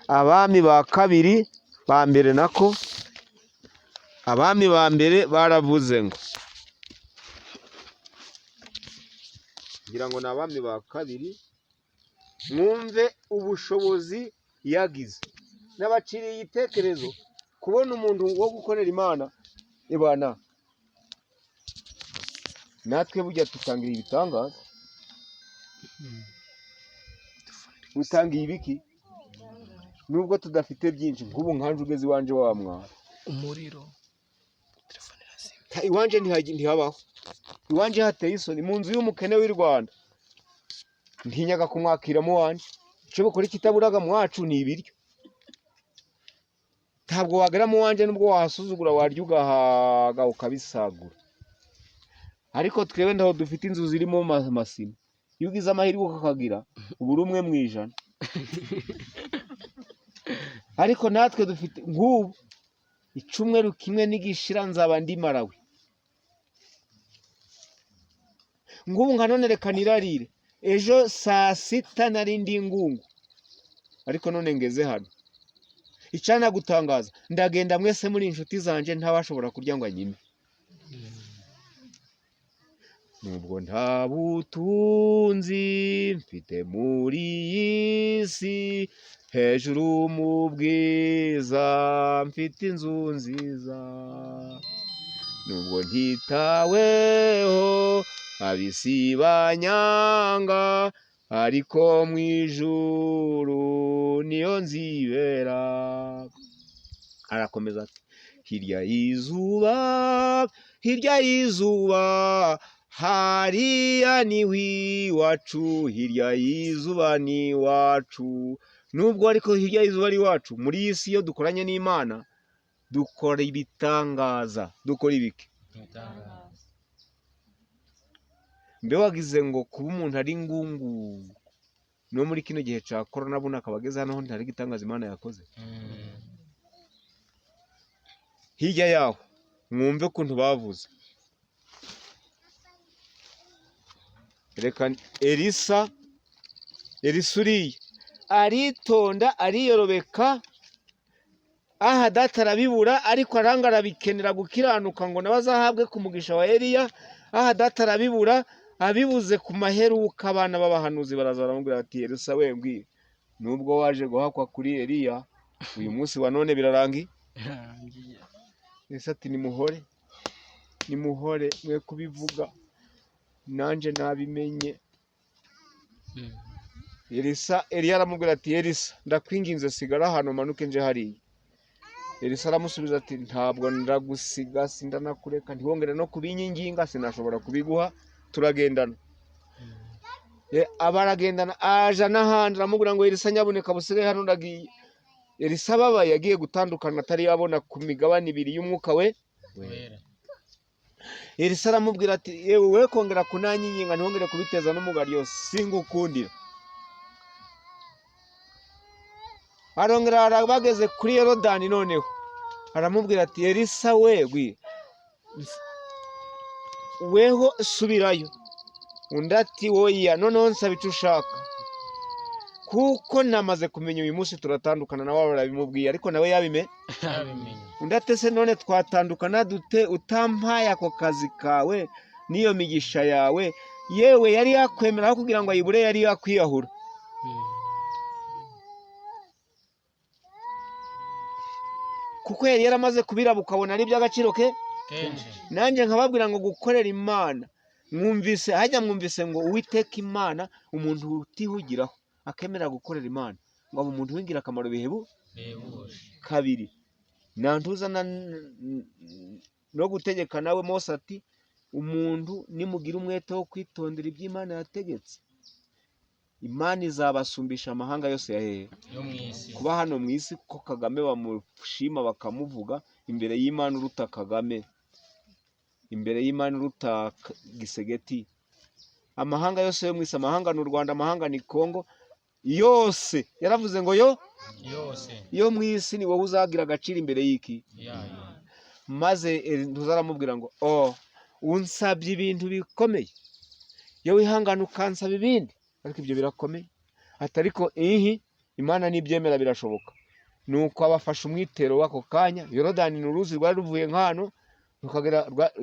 Abami ba kabiri, ba mbere nako, abami ba mbere baravuze ngo, ngira ngo ni abami ba kabiri, mwumve ubushobozi yagize. N'abaciriye igitekerezo kubona umuntu wo gukorera Imana. Ibana natwe burya tutangira ibitangaza. utangiye ibiki nubwo tudafite byinshi nk'ubu nkanje ugeze iwanje wa mwana umuriro iwanje ntihabaho iwanje hateye isoni mu nzu y'umukene w'i Rwanda ntinyaga kumwakiramo wanje icyo bukora ikitaburaga mwacu ni ibiryo ntabwo wagera mu wanje nubwo wahasuzugura warya ugahaga ukabisagura ariko twebwe ndaho dufite inzu zirimo amasima iyo ugize amahirwe ukakagira ubura umwe mu ijana ariko natwe dufite nk'ubu icumweru kimwe n'igishira nzaba ndi Malawi nk'ubu nka none reka nirarire ejo saa sita nari ndi Ngungu ariko none ngeze hano icana gutangaza ndagenda mwese muri inshuti zanje ntabashobora kurya ngo anyime nubwo nta butunzi mfite muri iyi si hejuru mu bwiza mfite inzu nziza nubwo ntitaweho ab'isi banyanga ariko mu ijuru niyo nzibera arakomeza ati hirya y'izuba hariya ni iwacu hirya y'izuba ni iwacu nubwo ariko hirya y'izuba ari iwacu muri iyi si iyo dukoranye n'Imana dukora ibitangaza dukora ibiki mbe wagize ngo kuba umuntu ari Ngungu no muri kino gihe cya corona buna akaba ageze hano ntari gitangaza Imana yakoze hirya yaho mwumve ukuntu bavuze reka Elisa uriya aritonda ariyorobeka aha data arabibura ariko aranga arabikenera gukiranuka ngo nawe azahabwe ku mugisha wa Eliya aha data arabibura abibuze ku maheruka abana b'abahanuzi baraza baramubwira ati Elisa we mbwira nubwo waje guhakwa kuri Eliya uyu munsi wa none birarangiye Elisa ati nimuhore mwe kubivuga nanje nabimenye Eliya aramubwira ati Elisa ndakwinginze sigara hano manuke nje hariya Elisa aramusubiza ati ntabwo ndagusiga sindanakureka ntiwongere no kubinyinginga sinashobora kubiguha turagendana abaragendana aja n'ahandi aramubwira ngo Elisa nyaboneka busigaye hano ndagiye Elisa ababaye yagiye gutandukana atari yabona ku migabane ibiri y'umwuka we Elisa aramubwira ati yewe we kongera kunanyinginga ntiwongere kubiteza n'umugaryo singukundira arongera bageze kuri Yorodani noneho aramubwira ati Elisa weho subirayo undi ati woya noneho nsaba icyo ushaka kuko namaze kumenya uyu munsi turatandukana nawe barabimubwiye ariko nawe yabimenye undi ati se none twatandukana dute utampaye ako kazi kawe n'iyo migisha yawe yewe yari yakwemeraho kugira ngo ayibure yari yakwiyahura kuko yari yaramaze kubiraba ukabona ari iby'agaciro ke nanjye nkababwira ngo gukorera Imana mwumvise ngo Uwiteka Imana umuntu utihugiraho akemera gukorera Imana ngo aba umuntu w'ingirakamaro kabiri nantuza no gutegeka nawe Mose ati umuntu nimugira umwete wo kwitondera iby'Imana yategetse Imana izabasumbisha amahanga yose yahehe kuba hano mu isi ko Kagame bamushima bakamuvuga imbere y'Imana uruta Kagame imbere y'Imana uruta Gisegeti amahanga yose yo mu isi amahanga ni u Rwanda amahanga ni Kongo yose yaravuze ngo yo mu isi ni wowe uzagira agaciro imbere y'iki maze ntuzaramubwira ngo unsabye ibintu bikomeye yo wihangana ukansaba ibindi ariko ibyo birakomeye atariko Imana nibyemera birashoboka nuko abafasha umwitero w'ako kanya Yorodani ni uruzi rwari ruvuye nk'hano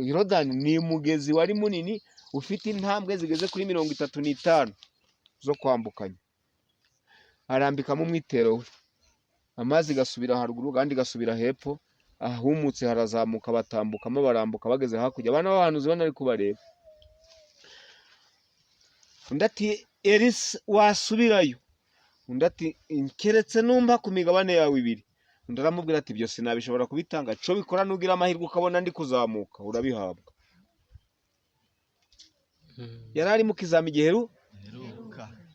Yorodani ni umugezi wari munini ufite intambwe zigeze kuri 35 zo kwambukanya arambikamo umwitero we amazi gasubira haruguru kandi gasubira hepfo ahumutse harazamuka batambukamo barambuka bageze hakurya abana b'abahanuzi bana ari kubareba undi ati Elisa wasubirayo undi ati keretse numva ku migabane yawe 2. undi aramubwira ati ibyo sinabishobora kubitanga, cyo bikora nugira amahirwe ukabona ndi kuzamuka urabihabwa. yari ari mu kizami giheru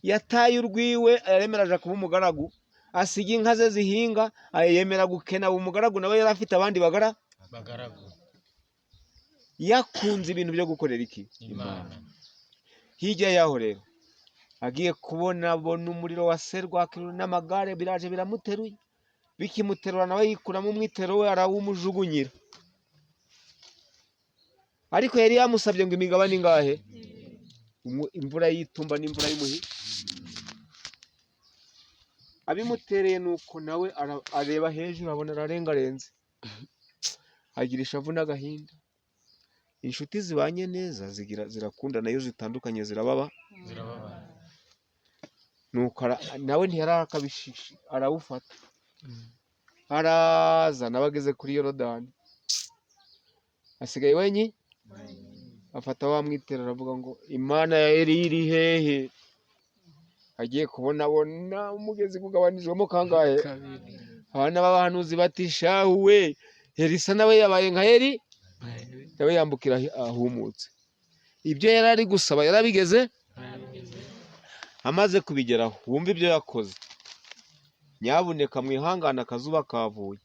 yataye urwiwe yaremeraje kuba umugaragu, asiga inka ze zihinga, yemera gukena umugaragu, nawe yari afite abandi bagaragu. Yakunze ibintu byo gukorera iki Imana. Hirya yaho rero agiye kubona umuriro wa serwakira n'amagare biraje biramuteruye, bikimuterura nawe yikuramo umwitero we arawumujugunyira. Ariko yari yamusabye ngo imigabane ingahe? Imvura yitumba n'imvura y'umuhi. Abimutereye nuko nawe areba hejuru abona ararengarenze, agira ishavu n'agahinda. Inshuti zibanye neza zirakunda nayo zitandukanye zirababa. Nuko nawe ntiyarakabishishi arawufata, araza nabageze kuri Yorodani, asigaye wenyi afata wa mwitero aravuga ngo Imana ya Eli iri hehe? Agiye kubona umugezi kugabanijwemo kangahe? Abana b'abahanuzi bati shahuwe Elisa nawe yabaye nka Eli, nawe yambukira ahumutse. Ibyo yari ari gusaba yarabigeze, amaze kubigeraho wumva ibyo yakoze. Nyabuneka mwihangana akazuba kavuye.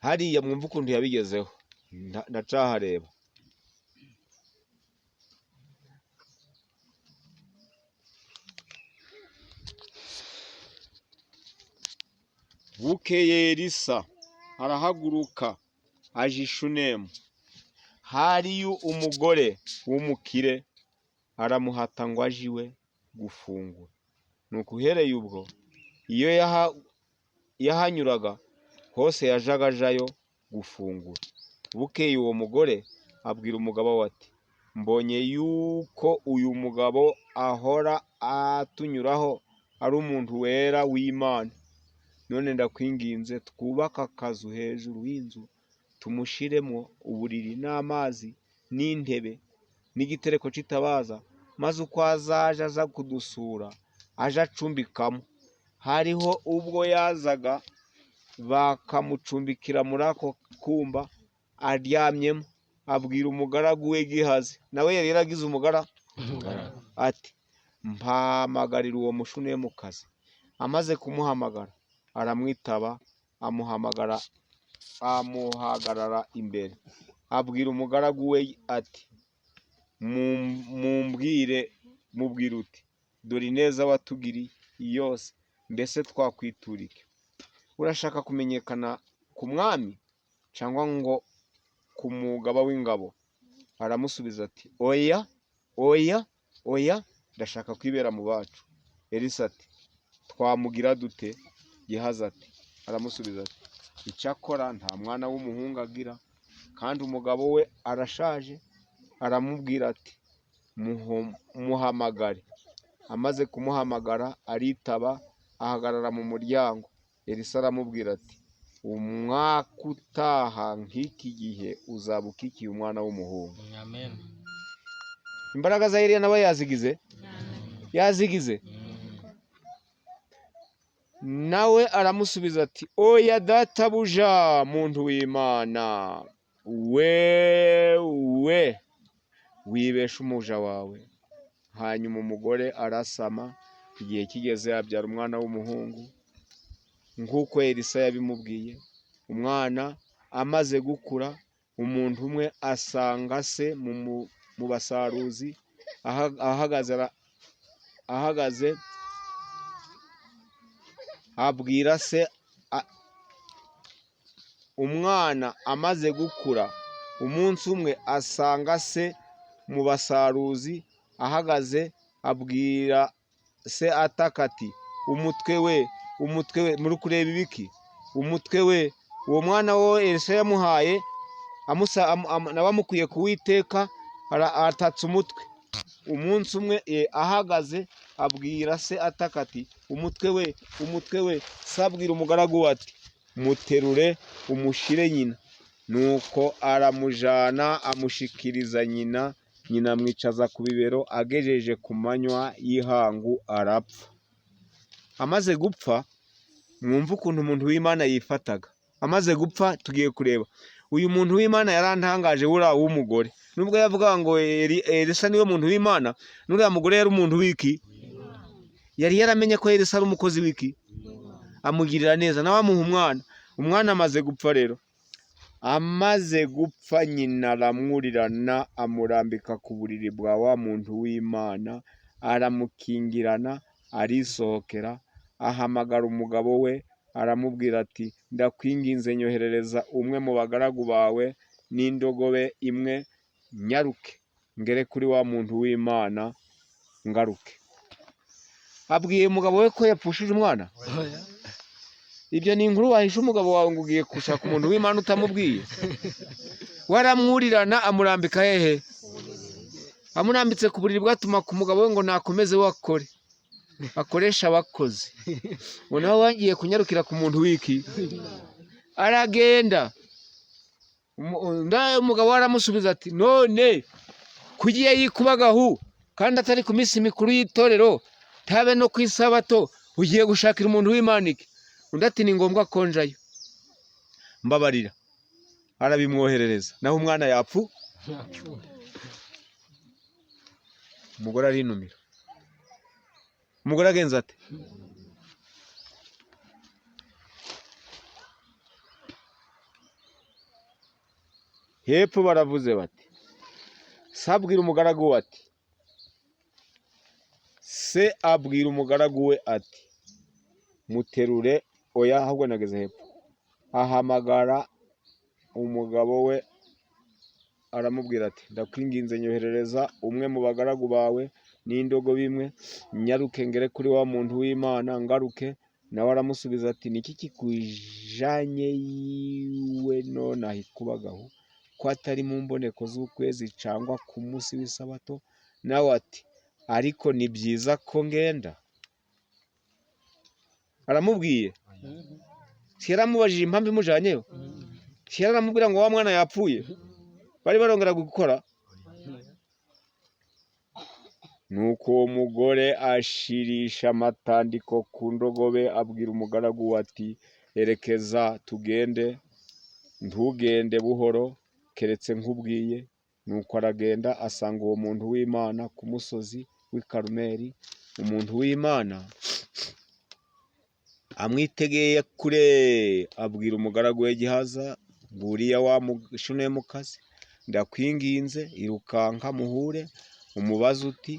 Hariya mwumva ukuntu yabigezeho, ndacahareba. Bukeye Elisa arahaguruka aje i Shunemu. Hariyo umugore w'umukire aramuhata ngo aje iwe gufungura. Nuko uhereye ubwo iyo yahanyuraga hose yajaga ajayo gufungura. Bukeye uwo mugore abwira umugabo we ati mbonye yuko uyu mugabo ahora atunyuraho ari umuntu wera w'Imana, none ndakwinginze twubaka akazu hejuru y'inzu, tumushiremo uburiri n'amazi n'intebe n'igitereko c'itabaza, maze uko azaje aza kudusura aje acumbikamo. Hariho ubwo yazaga bakamucumbikira muri ako kumba aryamyemo. Abwira umugaragu we Gihazi, nawe yari yaragize umugaragu, ati mpamagarira uwo Mushunemu kazi. Amaze kumuhamagara aramwitaba, amuhagarara imbere. Abwira umugaragu we ati mubwire uti dore ineza watugiriye yose, mbese twakwiturike? Urashaka kumenyekana ku mwami cyangwa ngo ku mugaba w'ingabo? Aramusubiza ati oya oya oya, ndashaka kwibera mu bacu. Elisa ati twamugira dute? Gihazi ati aramusubiza ati icyakora nta mwana w'umuhungu agira, kandi umugabo we arashaje. Aramubwira ati muhamagare. Amaze kumuhamagara aritaba, ahagarara mu muryango. Elisa aramubwira ati umwaka utaha nk'iki gihe uzaba ukikiye umwana w'umuhungu. Amen. Imbaraga za Eliya nawe yazigize. Nawe aramusubiza ati oya databuja muntu w'Imana, wewe wibesha umuja wawe. Hanyuma umugore arasama, igihe kigeze abyara umwana w'umuhungu nk'uko Elisa yabimubwiye. Umwana amaze gukura, umuntu umwe asanga se mu basaruzi ahagaze abwira se. Umwana amaze gukura, umunsi umwe asanga se mu basaruzi ahagaze, abwira se ataka ati umutwe we muri kureba ibiki? Umutwe we. Uwo mwana we Elisa yamuhaye nawe amukwiye kuwiteka, atatse umutwe. Umunsi umwe ahagaze abwira se ataka ati umutwe we. Se abwira umugaragu ati muterure umushire nyina. nuko aramujana amushikiriza nyina, nyina amwicaza ku bibero, agejeje ku manywa y'ihangu arapfa. Amaze gupfa, mwumva ukuntu umuntu w'Imana yifataga. Amaze gupfa tugiye kureba uyu muntu w'Imana yarantangaje buriya w'umugore, nubwo yavuga ngo Elisa niwe muntu w'Imana, n'uriya mugore yari umuntu w'iki? Yari yaramenye ko Elisa ari umukozi w'iki? Amugirira neza, nawe amuha umwana. Umwana amaze gupfa rero, amaze gupfa nyina aramwurirana, amurambika ku buriri bwa wa muntu w'Imana, aramukingirana, arisohokera, ahamagara umugabo we, aramubwira ati ndakwinginze nyoherereza umwe mu bagaragu bawe n'indogobe imwe, nyaruke ngere kuri wa muntu w'Imana ngaruke. Abwiye umugabo we ko yapfushije umwana? Ibyo ni inkuru wahisha umugabo wawe ngo ugiye gushaka umuntu w'Imana utamubwiye? Waramwurirana amurambika hehe? Amurambitse ku buriri bwatuma ku mugabo we ngo nakomeze we akore, akoresha abakozi. Noneho wagiye kunyarukira ku muntu w'iki? Aragenda. Umugabo aramusubiza ati none kugiye yikubagahu kandi atari ku minsi mikuru y'itorero, tabe no ku isabato, ugiye gushakira umuntu w'Imana iki? Undi ati ni ngombwa konjayo, mbabarira. Arabimwoherereza, naho umwana yapfu. Umugore arinumira. Umugore agenza ati hepfo baravuze bati se abwira umugaragu we ati se abwira umugaragu we ati muterure, oya ahubwo nageze hepfo, ahamagara umugabo we aramubwira ati ndakwinginze nyoherereza umwe mu bagaragu bawe n'indogobe imwe, nyaruke ngere kuri wa muntu w'Imana ngaruke. Nawe aramusubiza ati niki kikujanye yiwe none ahikubagaho ko atari mu mboneko z'ukwezi cyangwa ku munsi w'isabato? Nawe ati ariko ni byiza ko ngenda. Aramubwiye, yaramubajije impamvu imujanyeyo, yaramubwira ngo wa mwana yapfuye, bari barongera gukora. Nuko uwo mugore ashirisha amatandiko ku ndogobe, abwira umugaragu we ati erekeza tugende, ntugende buhoro keretse nkubwiye. Nuko aragenda asanga uwo muntu w'Imana ku musozi w'i Karumeli. Umuntu w'Imana amwitegeye kure, abwira umugaragu we Gihaza, nguriya wa Mushunemukazi, ndakwinginze irukanka muhure, umubaze uti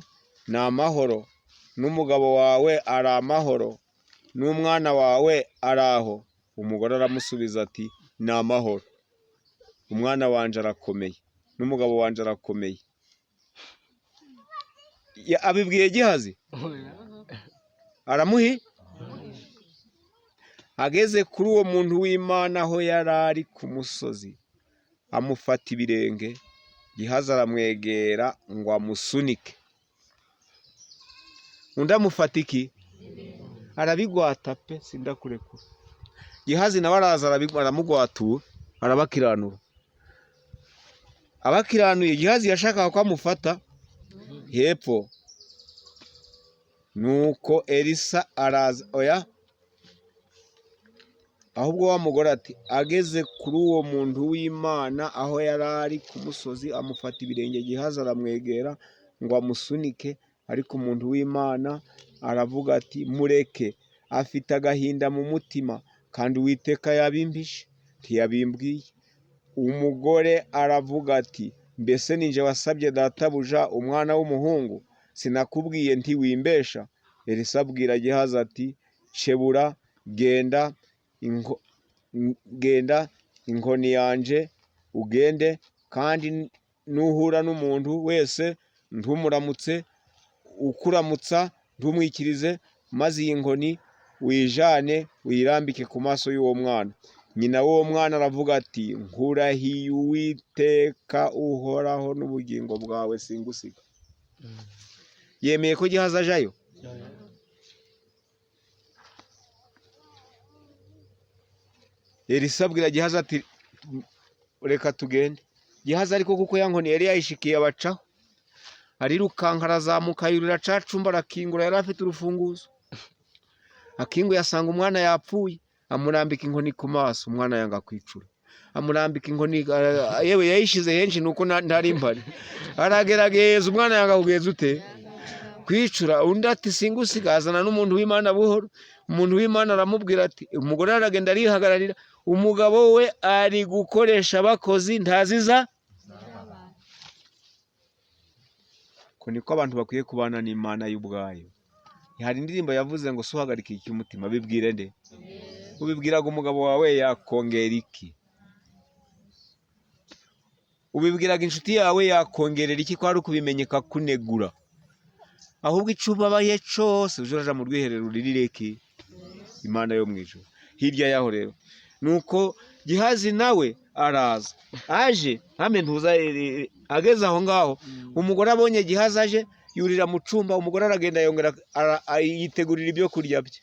ni amahoro, n'umugabo wawe ari amahoro, n'umwana wawe ari aho? Umugore aramusubiza ati ni amahoro, umwana wanje arakomeye, n'umugabo wanje arakomeye. Abibwiye Gihazi? Aramuhi. Ageze kuri uwo muntu w'Imana aho yari ari ku musozi, amufata ibirenge. Gihazi aramwegera ngo amusunike. Undi amufata iki? Arabigwata pe, sindakurekura. Gihazi nawe araza aramugwatura, arabakiranura. Abakiranuye, Gihazi yashakaga ko amufata hepfo. Nuko Elisa araza, oya ahubwo wa mugore ati ageze kuri uwo muntu w'Imana aho yari ari ku musozi, amufata ibirenge. Gihazi aramwegera ngo amusunike, ariko umuntu w'Imana aravuga ati mureke, afite agahinda mu mutima, kandi Uwiteka yabimpishe ntiyabimbwiye. Umugore aravuga ati mbese ninje wasabye databuja umwana w'umuhungu? Sinakubwiye nti wimbesha? Elisa abwira Gihazi ati shebura, genda inkoni yanje ugende, kandi nuhura n'umuntu wese ntumuramutse, ukuramutsa ntumwikirize, maze iyi nkoni wijane uyirambike ku maso y'uwo mwana. Nyina w'uwo mwana aravuga ati nkurahiye Uwiteka uhoraho n'ubugingo bwawe singusiga. Yemeye ko Gihazi ajayo? Elisa abwira Gihazi ati reka tugende. Gihazi ariko kuko ya nkoni yari yayishikiye abacaho, arirukanka arazamuka yurira ca cumba arakingura, yari afite urufunguzo. Akinguye asanga umwana yapfuye, amurambika inkoni ku maso, umwana yanga kwicura. Amurambika inkoni, yewe yayishize henshi nuko ntari mpari. Aragerageza umwana yanga kugeza ute kwicura. Undi ati singusigazana n'umuntu w'Imana buhoro. Umuntu w'Imana aramubwira ati, umugore aragenda arihagararira, umugabo we ari gukoresha abakozi ntaziza. Ko niko abantu bakwiye kubana n'Imana y'ubwayo. Hari indirimbo yavuze ngo suhagarike iki umutima, bibwire nde? Ubibwiraga umugabo wawe yakongera iki? Ubibwiraga inshuti yawe yakongerera iki ko ari ukubimenyeka kunegura? Ahubwo icuba baye cyose ujoraja mu rwiherero ririreke Imana yo mwijuru. Hirya yaho rero nuko Gihazi nawe araza, aje ntuza ageze aho ngaho, umugore abonye Gihazi aje yurira mu cumba, umugore aragenda yongera yitegurira ibyo kurya bye.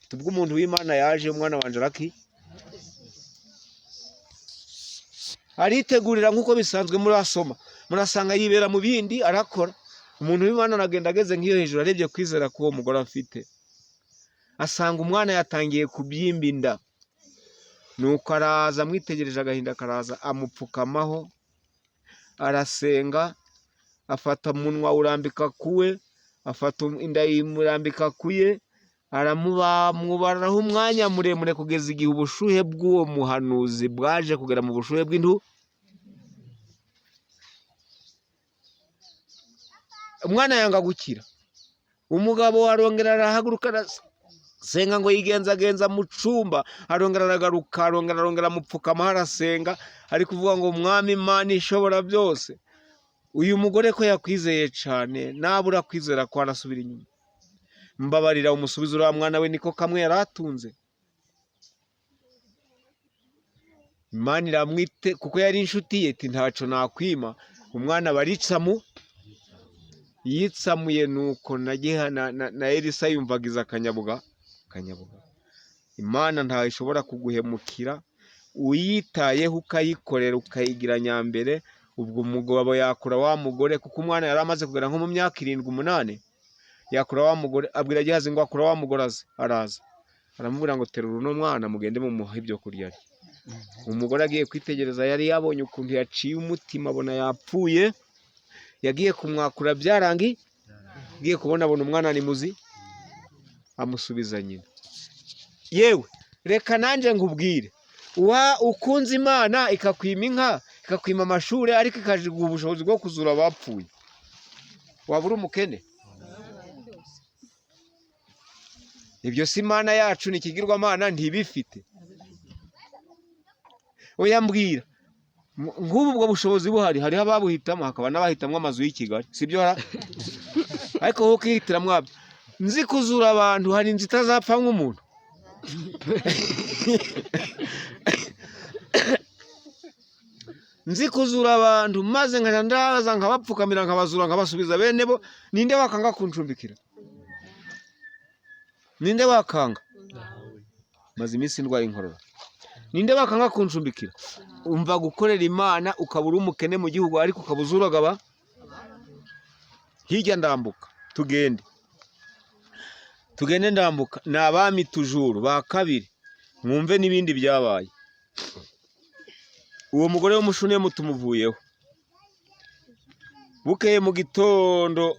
Tubwo umuntu w'Imana yaje, umwana wanje aritegurira nkuko bisanzwe murasoma, murasanga yibera mu bindi arakora. Umuntu w'Imana aragenda ageze nk'iyo hejuru, arebye kwizera ko uwo mugore afite, asanga umwana yatangiye kubyimba inda. Nuko araza amwitegereje, agahinda karaza, amupfukamaho, arasenga, afata umunwa urambika kuwe, afata inda imurambika kuye, aramubaraho umwanya muremure kugeza igihe ubushuhe bw'uwo muhanuzi bwaje kugera mu bushuhe bw'intu. Umwana yanga gukira. Umugabo arongera arahaguruka arasenga ngo yigenzagenza mu cumba, arongera aragaruka, arongera amupfukama arasenga, ari kuvuga ngo Mwami Imana ishobora byose, uyu mugore ko yakwizeye cyane, nabura kwizera ko arasubira inyuma. Mbabarira umusubizo uriya mwana we niko kamwe yaratunze. Imana iramwite kuko yari inshuti ye, iti ntaco nakwima. Umwana yitsamuye, nuko na Elisa yumvagiza akanyabuga. Imana ntaho ishobora kuguhemukira, uyitayeho ukayikorera ukayigira nyambere. Ubwo umugabo yakura wa mugore, kuko umwana yari amaze kugera nko mu myaka 7-8, yakura wa mugore, abwira Gihazi ngo akura wa mugore araza, aramubwira ngo terura uno mwana mugende mumuha ibyo kurya. Umugore agiye kwitegereza, yari yabonye ukuntu yaciye umutima, abona yapfuye, yagiye kumwakura byarangi, agiye kubona abona umwana ni muzi, amusubiza nyina. Yewe reka nanje nkubwire, ukunze Imana ikakwima inka, ikakwima amashuri, ariko ikajiguha ubushobozi bwo kuzura abapfuye, wabura umukene? Ibyo si Imana yacu, ni ikigirwamana ntibifite. Oya mbwira, nk'ubu ubwo bushobozi buhari, hariho ababuhitamo, hakaba n'abahitamwo amazu y'i Kigali, sibyo hara? Ariko wowe ukihitira mwabyo. Nzi kuzura abantu, hari inzu itazapfa nk'umuntu. Nzi kuzura abantu, maze ndaza nkabapfukamira, nkabazura, nkabasubiza bene bo. Ninde wakanga kuncumbikira? Ninde wakanga? Maze iminsi ndwaye inkorora. Ninde wakanga kuncumbikira? Umva gukorera Imana ukabura umukene mu gihugu, ariko ukabuzuraga hirya. Ndambuka tugende ndambuka. Ni abami tujuru ba kabiri, mwumve n'ibindi byabaye. Uwo mugore w'umushune mutumuvuyeho. Bukeye mu gitondo,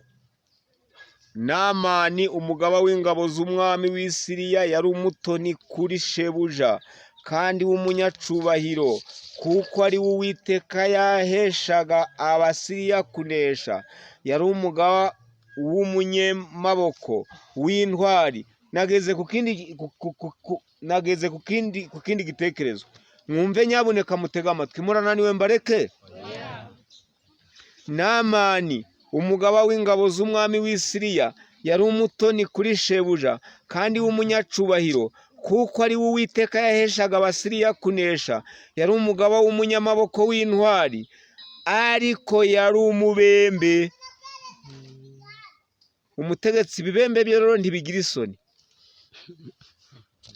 Namani umugaba w'ingabo z'umwami w'i Siriya yari umutoni kuri shebuja kandi w'umunyacubahiro, kuko ari we Uwiteka yaheshaga Abasiriya kunesha. Yari umugaba w'umunyamaboko w'intwari. Nageze ku kindi gitekerezo. Mwumve nyabuneka mutega amatwi, murananiwe mbareke? Namani umugaba w'ingabo z'umwami w'i Siriya yari umutoni kuri shebuja kandi w'umunyacubahiro, kuko ari we Uwiteka yaheshaga Abasiriya kunesha. Yari umugaba w'umunyamaboko w'intwari, ariko yari umubembe. Umutegetsi ibibembe bye rero ntibigira isoni,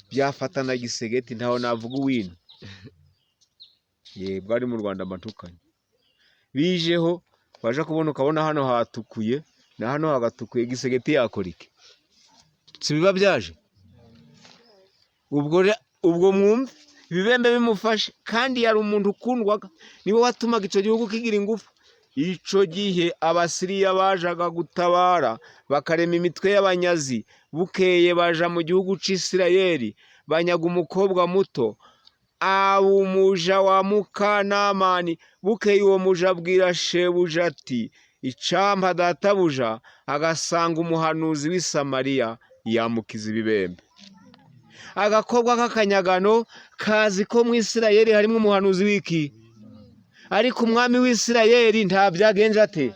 byafatana gisegeti, ntaho navuga uwino. bwari mu Rwanda amatukanye. Bijeho waje kubona ukabona hano hatukuye na hano hagatukuye, gisegeti yakora iki? Si biba byaje? Ubwo mwumve ibibembe bimufashe, kandi yari umuntu ukundwaga, niwe watumaga icyo gihugu kigira ingufu. Icyo gihe Abasiriya bajaga gutabara bakarema imitwe y'abanyazi, bukeye baja mu gihugu cy'Isirayeli banyaga umukobwa muto, umuja wa Mukanamani. Bukeye uwo muja abwira shebuja ati icampa databuja agasanga umuhanuzi w'i Samariya yamukiza ibibembe. Agakobwa k'akanyagano kazi ko mu Isirayeli harimo umuhanuzi w'iki? Ariko umwami w'Isirayeli nta byagenje ate?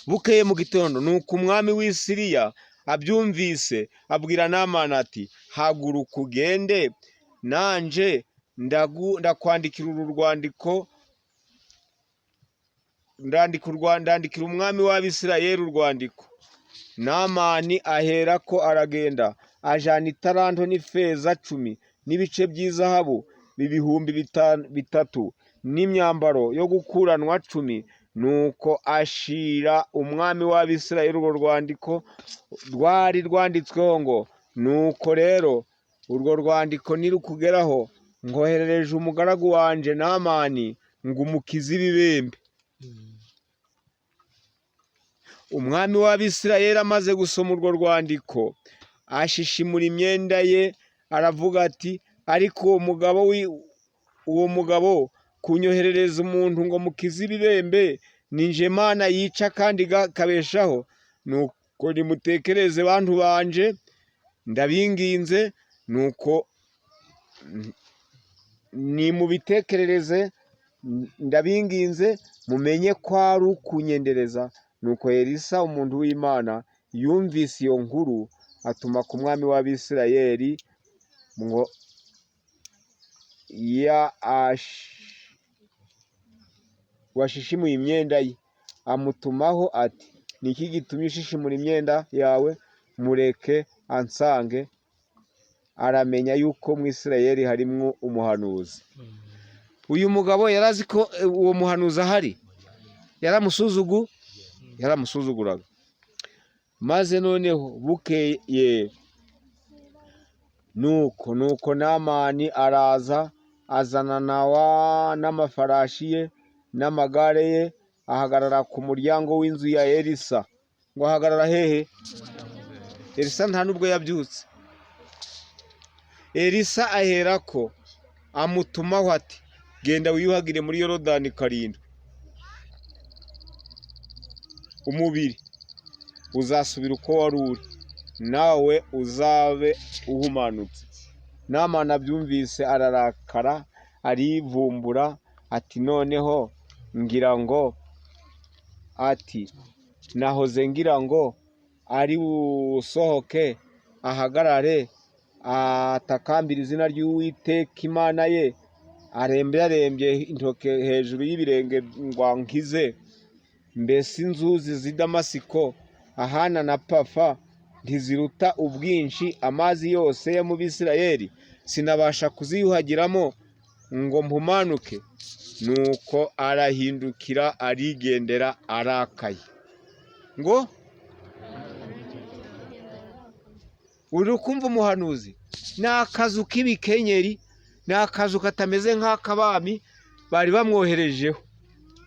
Bukeye mu gitondo nuko umwami w'Isiriya abyumvise abwira Namani ati haguruka ugende, nanje ndakwandikira uru rwandiko, ndandikira umwami w'Abisirayeli urwandiko. Namani aherako aragenda, ajana italanto n'ifeza 10 n'ibice by'izahabu ibihumbi 3 n'imyambaro yo gukuranwa 10. Nuko ashira umwami w'Abisirayeli urwo rwandiko rwari rwanditsweho ngo, nuko rero urwo rwandiko nirukugeraho, ngoherereje umugaragu wanje Namani ngo umukize ibibembe. Umwami w'Abisirayeli amaze gusoma urwo rwandiko, ashishimura imyenda ye, aravuga ati ariko uwo mugabo kunyoherereza umuntu ngo mukize ibibembe, ninje Mana yica kandi kabeshaho. Nuko nimutekereze bantu banje, ndabinginze, nuko nimubitekerereze ndabinginze, mumenye ko ari ukunyendereza. Nuko Elisa umuntu w'Imana yumvise iyo nkuru, atuma ku mwami w'Abisirayeli ngo washishimuye imyenda ye, amutumaho ati niki gitumye ushishimura imyenda yawe? Mureke ansange. Aramenya yuko mu Isirayeli harimo umuhanuzi. Uyu mugabo yarazi ko uwo muhanuzi ahari, yaramusuzuguraga. Maze noneho bukeye nuko Namani araza, azana n'amafarashi ye n'amagare ye, ahagarara ku muryango w'inzu ya Elisa. Ngo ahagarara hehe? Elisa nta nubwo yabyutse. Elisa aherako amutumaho ati genda wiyuhagire muri Yorodani 7, umubiri uzasubira uko wari uri, nawe uzabe uhumanutse. Namani abyumvise ararakara, arivumbura ati noneho ngira ngo nahoze ngira ngo ari usohoke ahagarare atakambira izina ry'Uwiteka Imana ye, arembye intoke hejuru y'ibirenge ngo ankize. Mbese inzuzi z'i Damasiko Ahana na Pafa ntiziruta ubwinshi amazi yose yo mu Bisirayeli? Sinabasha kuziyuhagiramo ngo mpumanuke. Nuko arahindukira arigendera arakaye. Ngo uri kumva umuhanuzi ni akazu k'ibikenyeri, ni akazu katameze nk'akabami bari bamwoherejeho.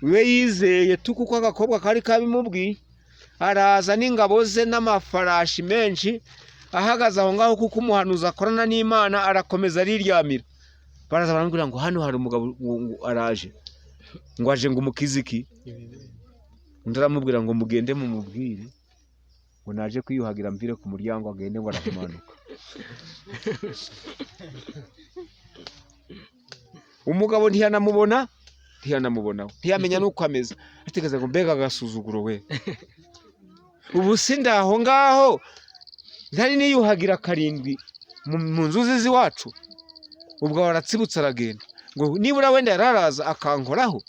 We yizeye kuko agakobwa kari kabimubwiye, araza n'ingabo ze n'amafarashi menshi, ahagaze aho ngaho kuko umuhanuzi akorana n'Imana, arakomeza ariryamira. Baraza baramubwira ngo hano hari umugabo araje, ngo aje ngo umukize iki? Undi aramubwira ngo mugende mumubwire ngo naje kwiyuhagira mvire ku muryango, agende ngo arahumanuka. Umugabo ntiyamenya nuko ameze, atekereza ngo mbega agasuzuguro we, ubu si ndaho ngaho ntari niyuhagira 7 mu nzuzi z'iwacu. Ubwo waratsibutse aragenda, ngo nibura wenda yararaza akankoraho.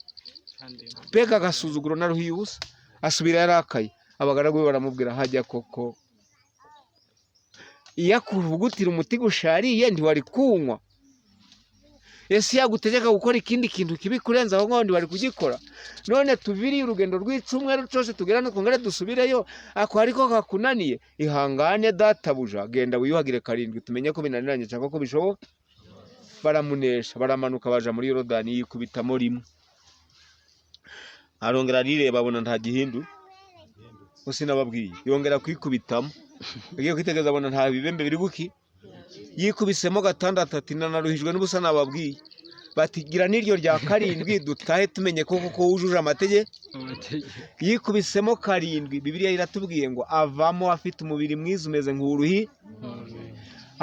Mbega agasuzuguro naruhiye ubusa. Asubira yarakaye. Abagaragu be baramubwira hajya koko iyo akuvugutira umuti gushariye ntiwari kunywa. ese yagutegeka gukora ikindi kintu kibi kurenza aho ngondi bari kugikora none tuviriye urugendo rw'icumweru cyose tugera no kongera dusubireyo ako ariko kakunaniye ihangane databuja genda wiyuhagire karindwi tumenye ko binaniranye cyangwa ko bishoboka baramunesha baramanuka baja muri Yorodani yikubitamo rimwe arongera arireba abona nta gihindu usi nababwiye yongera kwikubitamo agiye kwitegereza abona nta bibembe biri guki yikubisemo gatandatu ati nanaruhijwe n'ubusa nababwiye batigira n'iryo rya karindwi dutahe tumenye ko wujuje amategeko yikubisemo karindwi Bibiliya iratubwiye ngo avamo afite umubiri mwiza umeze nk'uruhi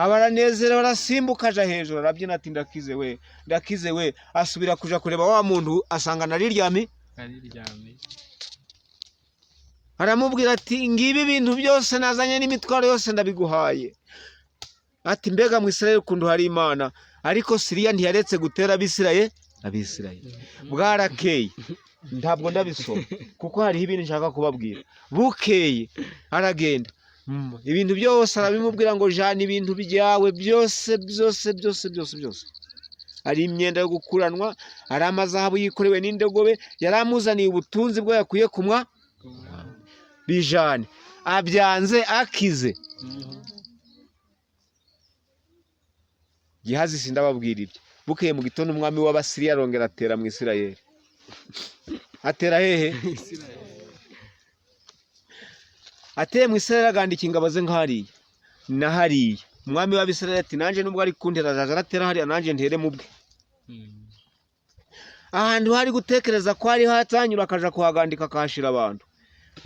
abaranezerewe arasimbuka aja hejuru arabyina ati ndakize we asubira kuja kureba wa muntu asanga nariryami aramubwira ati ngibi ibintu byose nazanye n'imitwaro yose ndabiguhaye ati mbega mu Isirayeli kundu hari Imana ariko Siriya ntiyaretse gutera abisirayeli bwarakeye ntabwo ndabisoma kuko hariho ibintu nshaka kubabwira bukeye aragenda ibintu byose arabimubwira ngo jana ibintu byawe byose ari imyenda yo gukuranwa ari amazahabu yikorewe n'indogobe yaramuzaniye ubutunzi bwo yakuye kumwa bijane abyanze akize Gihazi sindababwira ibyo bukeye mu gitondo umwami w'Abasiriya arongera atera mu Isirayeli atera hehe ateye mu Isirayeli agandika ingabo ze nk'hariya na hariya umwami w'Abisirayeli ati nanje nubwo ari kuntera azaza aratera hariya nanje ntere mu bwe ahantu hari gutekereza ko ari hatanyura akaja kuhagandika akahashira abantu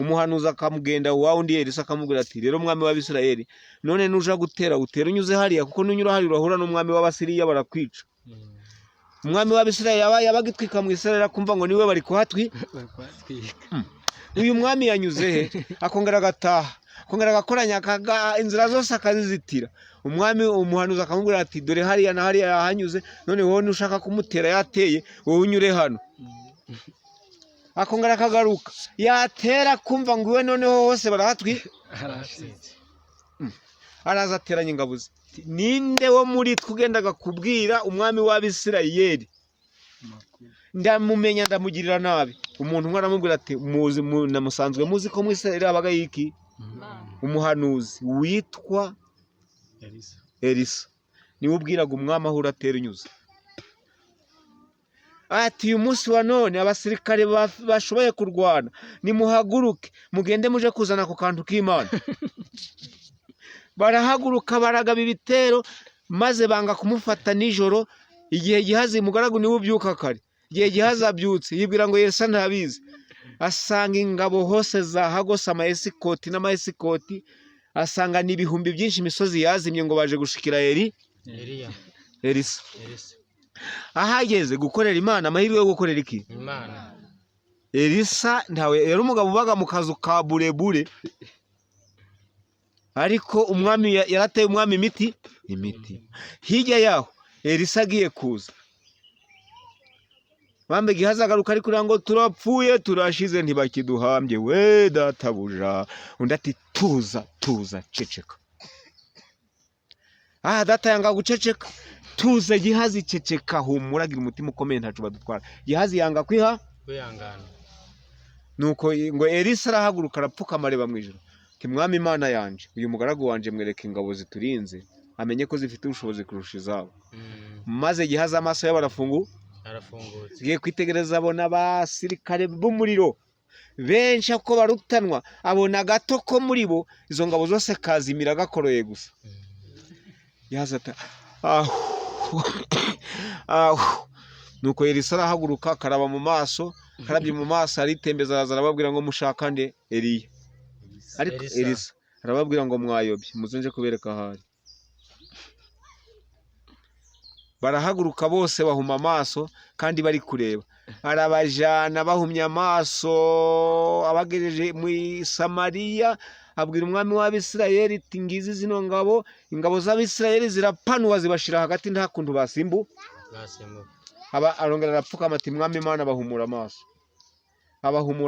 umuhanuzi akamugenda wa undi Elisa akamubwira ati rero umwami w'Abisirayeli none nuja gutera utera unyuze hariya kuko nunyura hari urahura n'umwami w'Abasiriya barakwica umwami w'Abisirayeli yabagitwika mu Isirayeli akumva ngo niwe bari kuhatwika uyu mwami yanyuze he akongera agataha akongera agakoranya inzira zose akazizitira umwami umuhanuzi akamubwira ati dore hariya na hariya yahanyuze none wowe nushaka kumutera yateye wowe unyure hano akongera akagaruka yatera kumva ngo iwe noneho hose barahatwi araza ateranya ingabo ze ninde wo muri twendaga kubwira umwami w'Abisirayeli ndamumenya ndamugirira nabi umuntu umwe aramubwira ati muzi namusanzwe muzi ko mu Isirayeli abaga yiki umuhanuzi witwa Elisa niwe ubwiraga umwami aho uratera unyuze ati uyu munsi wa none abasirikare bashoboye kurwana nimuhaguruke mugende muje kuzana ku kantu k'Imana barahaguruka baragaba ibitero maze banga kumufata nijoro igihe Gihazi mugaragu niwe ubyuka kare igihe Gihazi abyutse yibwira ngo Elisa ntabizi asanga ingabo hose zahagose amaesikoti n'amaesikoti asanga n'ibihumbi byinshi imisozi yazimye ngo baje gushikira Elisa ahageze gukorera Imana amahirwe yo gukorera iki Imana Elisa ntawe yari umugabo ubaga mu kazu ka burebure ariko umwami yarateye umwami imiti hirya yaho Elisa agiye kuza bambe Gihazi agaruka ari kugira ngo turapfuye turashize ntibakiduhambye we databuja undi ati tuza ceceka data yanga guceceka tuze Gihazi ceceka humuragira umutima ukomeye ntacu badutwara Gihazi yanga kwihangana nuko ngo Elisa arahaguruka arapfuka amareba mu ijuru ati mwami Imana yanje uyu mugaragu wanje mwereka ingabo ziturinze amenye ko zifite ubushobozi kurusha izabo maze Gihazi amaso y'abarafungu arafungutse giye kwitegereza abona abasirikare b'umuriro benshi ko barutanwa abona gato ko muri bo izo ngabo zose kazimira gakoroye gusa Gihazi ata nuko Elisa arahaguruka karaba mu maso karabye mu maso aritembeza araza arababwira ngo mushaka nde Eliya ariko Elisa arababwira ngo mwayobye muzenje kubereka ahari barahaguruka bose bahuma amaso kandi bari kureba arabajana bahumya amaso abagejeje mu Samariya abwira umwami w'Abisirayeli ati ngizi zino ngabo ingabo z'Abisirayeli zirapanuwa zibashira hagati nta kuntu basimbu arongera arapfukama ati mwami Imana bahumura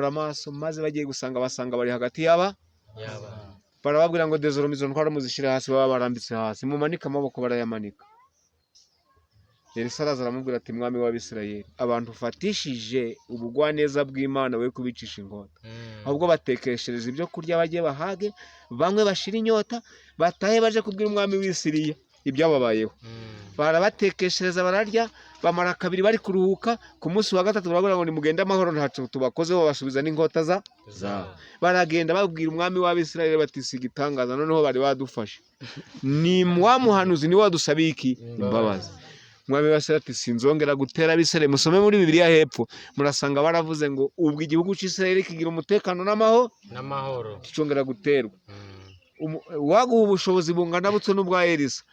amaso maze bagiye gusanga basanga bari hagati yaba barababwira ngo dezoro mizo ntwara muzishira hasi baba barambitse hasi mumanika amaboko barayamanika Elisa araza aramubwira ati mwami w'Abisirayeli, abantu ufatishije ubugwaneza bw'Imana we kubicisha inkota, ahubwo batekeshereza ibyo kurya bajye bahage, bamwe bashira inyota, batahe baje kubwira umwami w'i Siriya ibyababayeho. Barabatekeshereza bararya, bamara kabiri bari kuruhuka, ku munsi wa gatatu barabwira ngo nimugende amahoro ntaco tubakozeho, babasubiza n'inkota zabo. Baragenda babwira umwami w'Abisirayeli bati si igitangaza, noneho bari badufashe. Ni wa muhanuzi ni wadusabiye iki? Imbabazi. Umwami w'Abisirayeli ati sinzongera gutera Abisirayeli. Musome muri Bibiliya hepfo murasanga baravuze ngo ubwo igihugu cy'Isirayeli kigira umutekano n'amahoro kicongera guterwa. Waguha ubushobozi bungana butyo n'ubwa Elisa.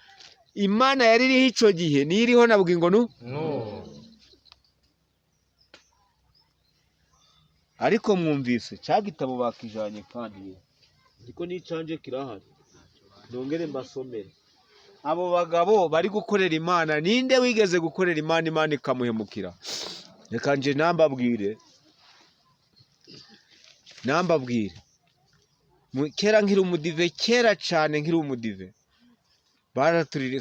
Imana yari iriho ico gihe niyo iriho nabwo ngo no. Ariko mwumvise cya gitabo bakijanye kandi ariko n'icanje kirahari. Ndongere mbasomere. Abo bagabo bari gukorera Imana, ninde wigeze gukorera Imana Imana ikamuhemukira? Reka nje nambabwire. Kera nkiri umudive, kera cyane nkiri umudive,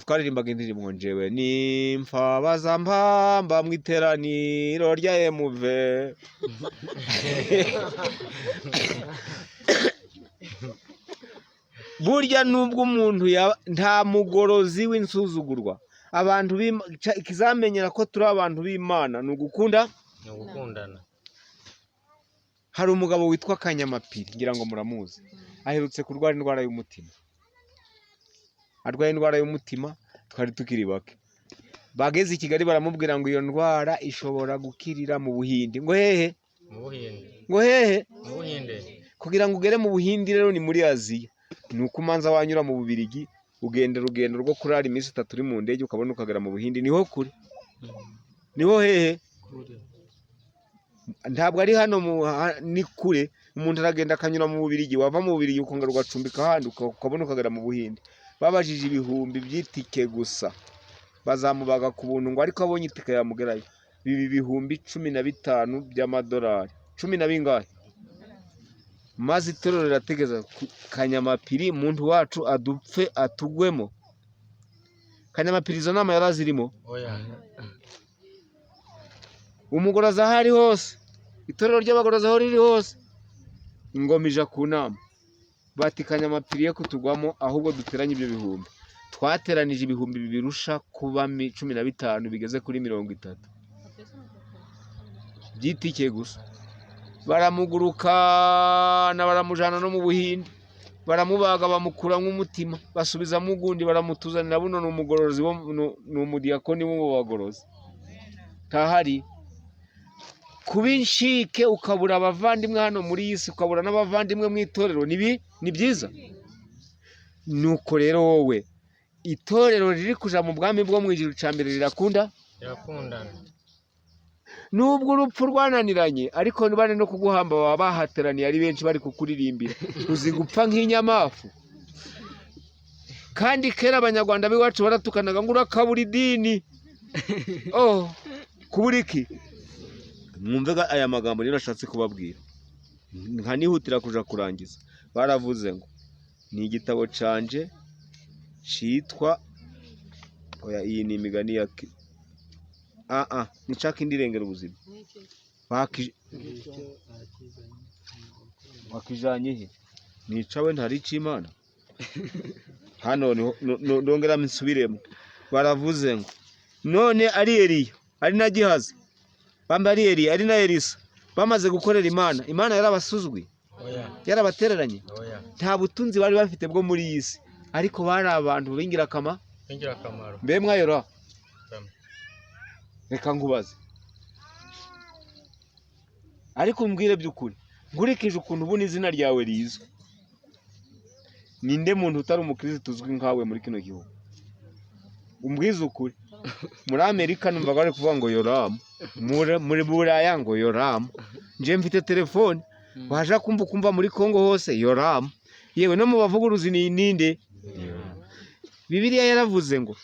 twaririmbaga indirimbo ngo njewe nimfabaza mpamba mu iteraniro rya emuve. Burya nubwo umuntu nta mugorozi w'insuzugurwa. Abantu ikizamenyera ko turi abantu b'Imana ni ugukundana. Hari umugabo witwa Kanyamapiri, ngira ngo muramuzi, aherutse kurwara indwara y'umutima. Arwaye indwara y'umutima, twari tukiri bake. Bageze i Kigali baramubwira ngo iyo ndwara ishobora gukirira mu Buhindi. Ngo hehe? Mu Buhinde. Ngo hehe? Mu Buhinde. Kugira ngo ugere mu Buhindi rero ni muri Aziya. Ni uko umanza wanyura mu Bubirigi, ugenda urugendo rwo kurara iminsi 3 uri mu ndege ukabona ukagera mu Buhindi. Niho kure? Niho hehe? Ntabwo ari hano ni kure. Umuntu aragenda akanyura mu Bubirigi, wava mu Bubirigi ukongera ugacumbika ahandi ukabona ukagera mu Buhindi. Babajije ibihumbi by'itike gusa, bazamubaga ku buntu ngo ariko abonye itike yamugerayo. Bibi bihumbi 15 by'amadolari. 10 na bingahe? Maze itorero rirategeza Kanyamapiri muntu wacu adupfe atugwemo. Kanyamapiri izo nama yarazirimo. Umugoroza hari hose, itorero ry'abagoroza aho riri hose, ingoma ija ku nama. Bati Kanyamapiri ye kutugwamo ahubwo duteranye ibyo bihumbi. Twateranije ibihumbi birusha kuba 15 bigeze kuri 30 by'itike gusa. Baramugurukana baramujana no mu Buhindi, baramubaga bamukuramo umutima, basubizamo ugundi baramutuzanira. Buno n'umugorozi n'umudiyakoni wo mu bagorozi. Tahari kubinshike ukabura abavandimwe hano muri yisi, ukabura n'abavandimwe mu itorero, ni byiza. Nuko rero wowe itorero riri kuja mu bwami bwo mu ijuru cambere rirakundana. Nubwo urupfu rwananiranye ariko nibane no kuguhamba baba bahateraniye ari benshi bari kukuririmbira. Uzi gupfa nk'inyamafu. Kandi kera abanyarwanda biwacu baratukanaga ngo urakabura idini. Kubura iki? Mwumvega aya magambo rero nashatse kubabwira. Nkanihutira kuja kurangiza. Baravuze ngo ni igitabo canje citwa iyi ni imigani ya nshaka indirengera ubuzima. Wakijanye he? Nicawe ntari c'Imana. Hano ndongera nsubiremo. Baravuze ngo none ari Eliya, ari na Gihazi, bamba ari Eliya, ari na Elisa, bamaze gukorera Imana. Imana yarabasuzwe, yarabatereranye. Nta butunzi bari bafite bwo muri iyi si, ariko bari abantu b'ingirakamaro. Mbe mwayora? Reka ngubaze. Ariko mbwire by'ukuri, nkurikije ukuntu ubona izina ryawe rizwe, ninde muntu utari umukristo uzwi nkawe muri kino gihugu? Umbwize ukuri. Muri Amerika numva bari kuvuga ngo Yoramu, muri Buraya ngo Yoramu. Nje mfite telefone, waje kumva muri Kongo hose Yoramu. Yewe no mu bavuguruzi ni ninde? Bibiliya yaravuze ngo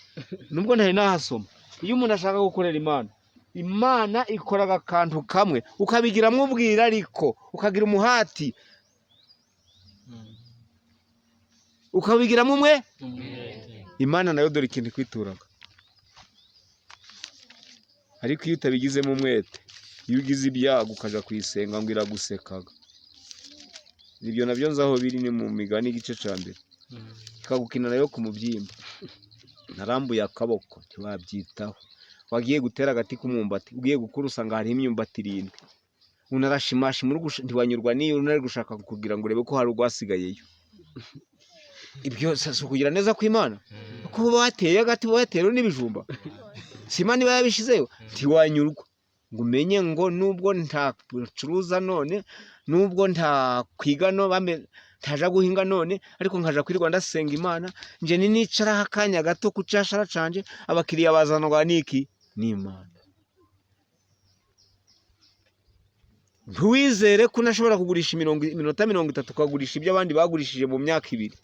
nubwo ntari nahasoma, iyo umuntu ashaka gukorera Imana, Imana ikora akantu kamwe ukabigiramwo ubwira, ariko ukagira umuhati, ukabigiramo umwe. Imana nayo dore ikintu kwituraga. ariko iyo utabigizemo umwete, iyo ugize ibyago ukaja kuyisenga ngo iragusekaga. Ibyo nabyo nzaho biri ni mu migani igice ca mbere. Ikagukina nayo ku mubyimba. Narambuye akaboko ntiwabyitaho. Wagiye gutera agati k'umwumbati, ugiye gukura usanga hariho imyumbati 7. Unarashimashi ntiwanyurwa n'iyo unari gushaka kugira ngo urebe ko hari urwasigayeyo. Ibyo sasa kugira neza kw'Imana. Kuko bateye agati batero n'ibijumba. Sima niba yabishizeyo ntiwanyurwa. Ngo umenye ngo nubwo ntacuruza none, nubwo nta kwiga no ntaja guhinga none, ariko nkaja kwirirwa ndasenga Imana, nje nicara hakanya gato ku cashara canje, abakiriya bazanwa niki n'Imana. Ntuwizere ko nashobora kugurisha iminota 30 ukagurisha ibyo abandi bagurishije mu myaka 2.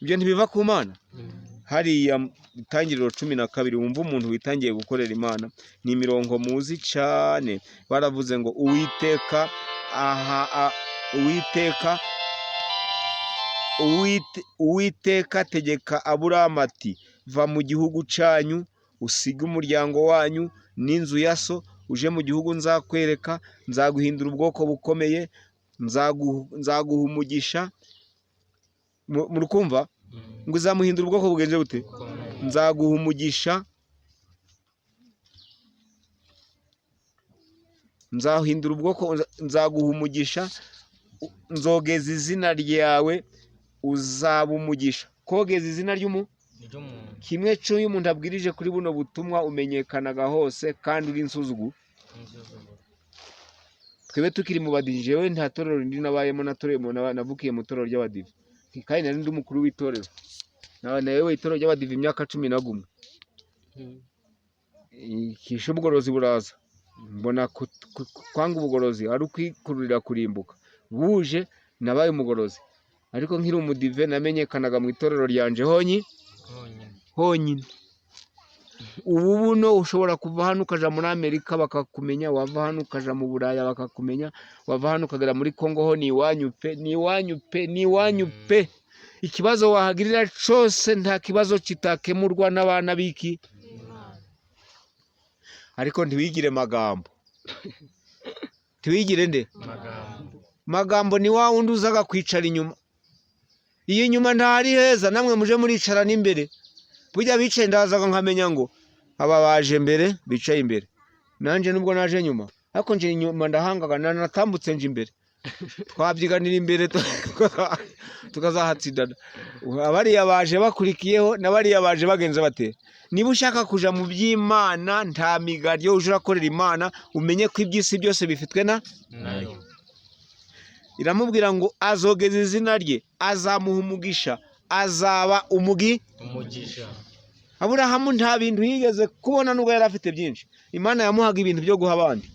Ibyo ntibiva ku Mana. Hariya itangiriro 12 wumva umuntu witangiye gukorera Imana ni imirongo muzi cyane. Baravuze ngo Uwiteka tegeka Aburahamu ati, va mu gihugu cyanyu usige umuryango wanyu n'inzu ya so, uje mu gihugu nzakwereka, nzaguhindura ubwoko bukomeye, nzaguha umugisha. Murukumva ngo uzamuhindura ubwoko bugenje bute? Nzaguha umugisha, nzahindura ubwoko, nzaguha umugisha, nzogeza izina ryawe, uzaba umugisha. Kogeza izina ry'umuntu kimwe cy'uyu muntu abwirije kuri buno butumwa umenyekanaga hose kandi uri insuzugu. Twebe tukiri mu badive, jewe nta torero rindi nabayemo, navukiye mu torero ry'abadive kandi nari ndi umukuru w'itorero. Nawe itorero ry'abadive imyaka 11. Kisha ubugorozi buraza, mbona kwanga ubugorozi ari ukwikururira kurimbuka. Buje nabaye umugorozi, ariko nkiri umudive namenyekanaga mu itorero ryanje honyine. Ubu buno ushobora kuva hano ukaja muri Amerika bakakumenya, wava hano ukaja mu Buraya bakakumenya, wava hano ukagera muri Kongo ho ni iwanyu pe. Ikibazo wahagirira cyose nta kibazo kitakemurwa n'abana biki. Ariko ntiwigire magambo. Ntiwigire nde? Magambo ni wa wundi uzaga kwicara inyuma. Iyi nyuma ntari heza, namwe muje muricara n'imbere. Burya bicaye ndazaga nkamenya ngo aba baje mbere bicaye imbere, nanje nubwo naje nyuma, ariko nje nyuma ndahangaga natambutse nje imbere. Twabyiganira imbere tukazahatsidana. Abariya baje bakurikiyeho n'abariya baje bagenze bate. Niba ushaka kuja mu by'Imana nta migaryo uje urakorera Imana, umenye ko iby'isi byose bifitwe nayo. Iramubwira ngo azogeza izina rye, azamuha umugisha, azaba umugisha. Aburahamu nta bintu yigeze kubona nubwo yari afite byinshi. Imana yamuhaga ibintu byo guha abandi.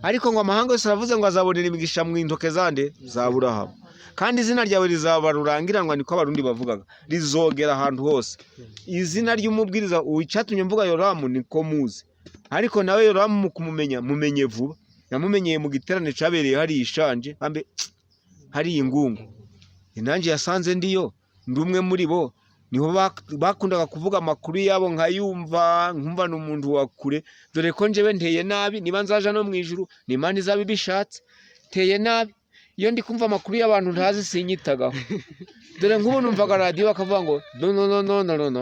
Ariko ngo amahanga yose aravuze ngo azabonera imigisha mu intoke zande za Aburahamu. Kandi izina ryawe rizaba rurangiranwa, niko abarundi bavugaga, rizogera ahantu hose. Izina ry'umubwiriza uwicatumye mvuga Yoramu niko muzi. Ariko nawe Yoramu mu kumumenya mumenye vuba. Yamumenyeye mu giterane cabereye hari ishanje ambe hari ingungu. Inanje yasanze ndiyo, ndi umwe muri bo. Niho bakundaga kuvuga amakuru yabo nkayumva, nkumva n'umuntu wakure. Dore ko njewe nteye nabi, niba nzaja no mu ijuru ni Imana izabibishatse. Teye nabi, iyo ndi kumva amakuru y'abantu ntazi sinyitagaho. Dore nk'ubu numvaga radio bakavuga ngo no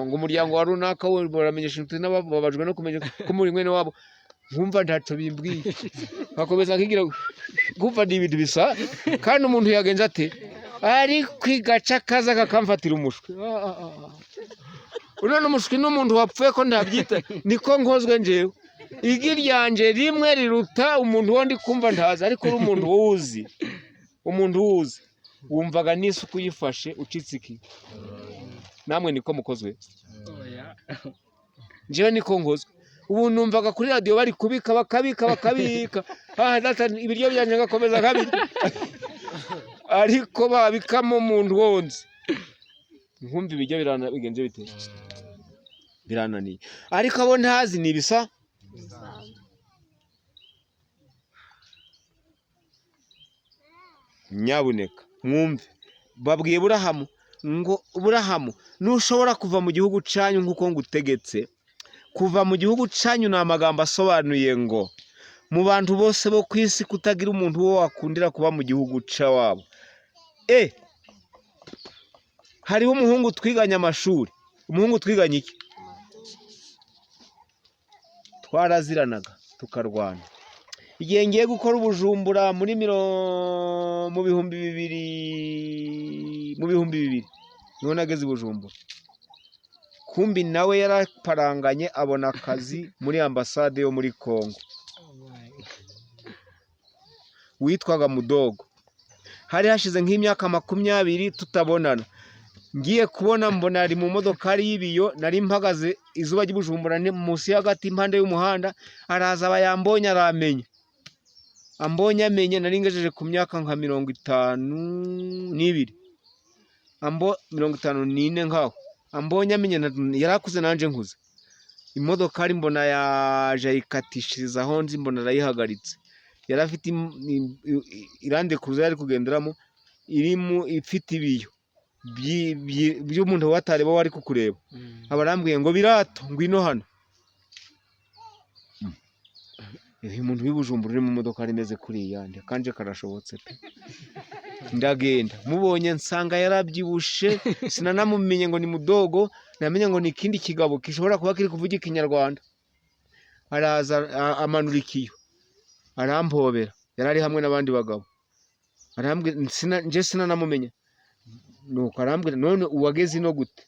ngo umuryango wa runaka we baramenyesha inshuti n'ababajwe no kumenya ko muri mwene wabo. Nkumva ntaco bimbwiye. Bakomeza kigira gupfa n'ibintu bisa, kandi umuntu yagenza ate ari kwigaca kaza kakamfatira umushwe. Urano umushwe n'umuntu wapfuye ko ndabyita, niko nkozwe njewe. Igi ryanje rimwe riruta umuntu wondi kumva ntaza, ariko uri umuntu wuzi wumvaga n'isuku yifashe ucitsiki. Namwe niko mukozwe. Njewe niko nkozwe. Ubu numvaga kuri radio bari kubika bakabika. Data ibiryo byanje ngakomeza kabiri. Ariko babikamo umuntu wonze. Nkumva ibiryo bigenze bite? Birananiye. Ariko abo ntazi nibisa. Nyabuneka mwumve babwiye Aburahamu ngo Aburahamu nushobora kuva mu gihugu cyanyu nkuko ngutegetse kuva mu gihugu cyanyu ni amagambo asobanuye ngo mu bantu bose bo ku isi kutagira umuntu wo wakundira kuba mu gihugu cy'awabo. Hariho umuhungu twiganye amashuri. Umuhungu twiganye iki? Twaraziranaga tukarwana. Igihe ngiye gukora ubujumbura muri mu bihumbi bibiri niho nageze i Bujumbura. Kumbi nawe yaraparanganye abona akazi muri ambasade yo muri Kongo witwaga Mudogo. Hari hashize nk'imyaka 20 tutabonana. Ngiye kubona mbona ari mu modokari y'ibiyo, nari mpagaze izuba ry'Ibujumbura munsi y'agati impande y'umuhanda, araza abayambonye aramenya. Ambonye amenye nari ngejeje ku myaka nka 52 54 nkaho. Ambonye amenye yarakuze nanje nkuze. Imodokari mbona yaje ayikatishiriza aho nzi, mbona arayihagaritse. Yarafite irande kuruza yari kugenderamo irimu ifite ibiyo by'umuntu watareba wari kukureba. Abarambwiye ngo birato ngwino hano. Uyu muntu w'Ibujumbura uri mu modoka imeze kuri yandi kanje karashobotse pe. Ndagenda mubonye nsanga yarabyibushe, sinanamumenye ngo ni Mudogo, namenye ngo ni ikindi kigabo kishobora kuba kiri kuvuga ikinyarwanda. Araza amanura ikiyo arampobera, yarari hamwe n'abandi bagabo. Arambwira nje sinanamumenye. Nuko arambwira none uwageze ino gute?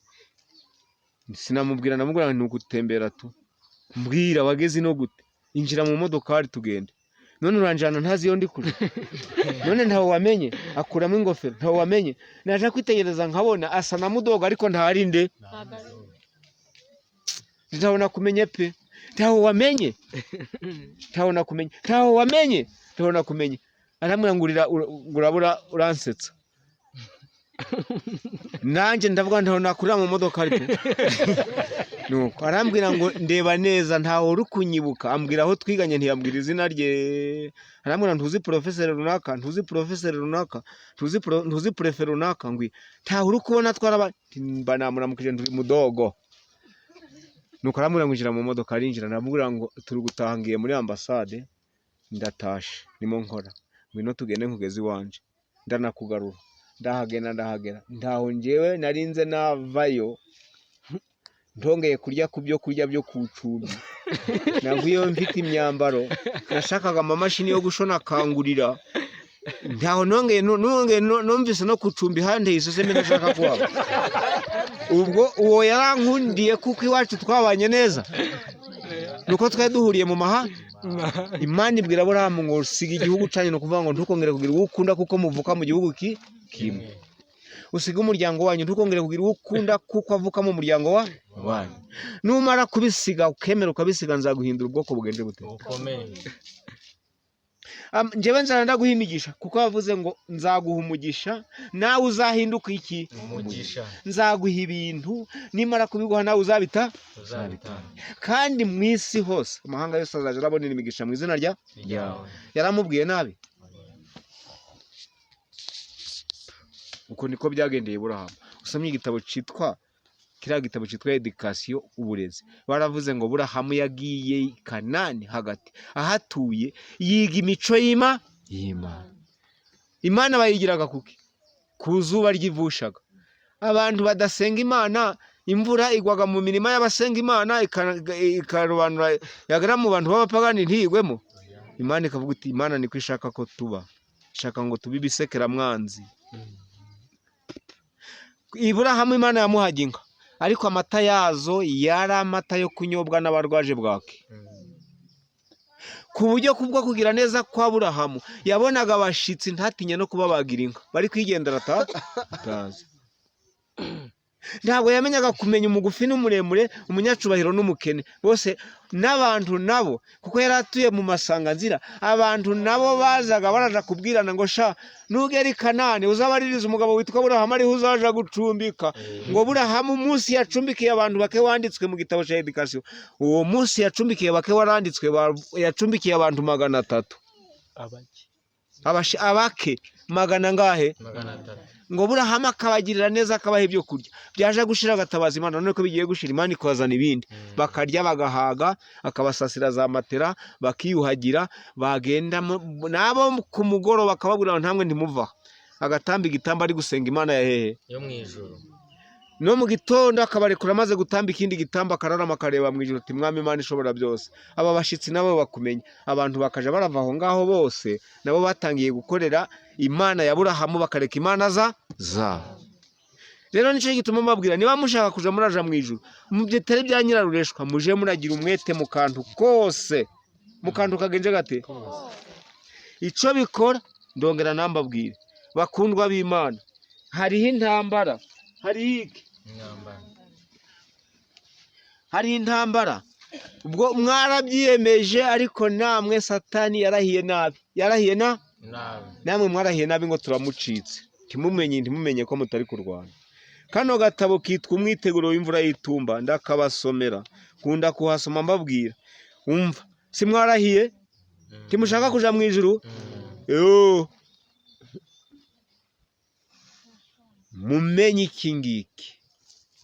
Sinamubwira, namubwira ni ugutembera tu. Mbwira wageze ino gute? Injira mu modokari tugende. None uranjana ntazi yo ndi kure. None ntaho wamenye, akuramo ingofero ntaho wamenye. Naje kwitegereza nkabona asa na Mudogo ariko ntahari nde. Ntabona kumenye pe. Ntaho wamenye. Ntabona kumenye. Ntaho wamenye. Ntabona kumenye. Aramwangurira urabura uransetsa. Nanje ndavuga ntaho nakurira mu modokari pe. Nuko arambwira ngo ndeba neza ntaho uri kunyibuka. Ambwira aho twiganye, ntiyambwira izina rye. Arambwira ntuzi professeur runaka, ntuzi professeur runaka, ntuzi prefet runaka. Ngwi ntaho uri kubona twaraba banamuramukije ndi Mudogo. Nuko arambwira ngo injira mu modoka, arinjira. Ndamubwira ngo turi gutahangiye muri ambasade, ndatashe nimo nkora, ngwino tugende nkugeze iwanje. Ndanakugarura. Ndahagera ntaho njewe narinze navayo. Ntongeye kurya ku byo kurya byo kucumbi. Navuyeyo mfite imyambaro, nashakaga amamashini yo gushona kangurira. Ntaho nongeye numvise no kucumbi hande isoseme nashaka kuhaba. Ubwo uwo yarankundiye kuko iwacu twabanye neza. Nuko twari duhuriye mu mahanga. Imana ibwira Aburahamu ngo siga igihugu cyanyu, no kuvuga ngo ntukongere kugira uwo ukunda kuko muvuka mu gihugu kimwe. Usiga umuryango wanyu, ntukongere kugira uwo ukunda kuko avuka mu muryango wanyu. Numara kubisiga ukemera ukabisiga, nzaguhindura ubwoko bugenje bute. Njyewe nzana ndaguha imigisha kuko bavuze ngo nzaguha umugisha nawe uzahinduka iki? Umugisha. Nzaguha ibintu nimara kubiguha nawe uzabita. Kandi mu isi hose amahanga yose azaje arabonera imigisha mu izina ryawe. Yaramubwiye nabi. Uko niko byagendeye Aburahamu. Usomye igitabo cyitwa Education, uburezi. Baravuze ngo Aburahamu yagiye Kanani hagati ahatuye yiga imico y'Imana. Imana bayigiraga kuki? Ku zuba ryivushaga. Abantu badasenga Imana, imvura igwaga mu mirima y'abasenga Imana ikarobanura yagera mu bantu b'abapagani ntigwemo. Imana ikavuga iti Imana niko ishaka ko tuba. Ishaka ngo tubibisekera mwanzi. Aburahamu Imana yamuhaginga, ariko amata yazo yari amata yo kunyobwa n'abarwaje bwake. Ku buryo kubwo kugira neza kwa Aburahamu yabonaga abashitsi ntatinye no kubabagira inka bari kwigendera atazi. Ntabwo yamenyaga kumenya umugufi n'umuremure, umunyacubahiro n'umukene, bose n'abantu nabo kuko yaratuye mu masanganzira. Abantu nabo bazaga baraja kubwirana ngo sha nugera i Kanani uzabaririza umugabo witwa Aburahamu ariho uzaja gucumbika. Ngo Aburahamu umunsi yacumbikiye abantu bake wanditswe mu gitabo cya Education. Uwo munsi yacumbikiye bake waranditswe, yacumbikiye abantu 300. Abake magana ngahe 300. ngo Aburahamu akabagirira neza akabaha ibyo kurya byaje gushira agatabaza Imana none ko bigiye gushira Imana ikozana ibindi bakarya bagahaga akabasasira za matera bakiyuhagira bagenda nabo ku mugoroba bakababwira ntamwe ntimuva agatamba igitamba ari gusenga Imana ya hehe yo mwijuru no mu gitondo akabarekura maze gutamba ikindi gitamba kararama kareba mu ijuru ati Mwami Imana ishobora byose aba bashitsi nabo bakumenya abantu bakaja barava aho ngaho bose nabo batangiye gukorera Imana ya Aburahamu bakareka imana za rero nico gituma mbabwira niba mushaka kuja muraja mu ijuru mu byetare bya nyirarureshwa muje muragira umwete mu kantu kose mu kantu kagenje gate ico bikora ndongera nambabwire bakundwa b'Imana hariho intambara hari intambara ubwo mwarabyiyemeje ariko namwe Satani yarahiye nabi namwe mwarahiye nabi ngo turamucitse ntimumenye ko mutari kurwana kano gatabo kitwa umwiteguro w'imvura y'itumba ndakabasomera kunda kuhasoma mbabwira umva si mwarahiye timushaka kuja mu ijuru mumenye iki ngiki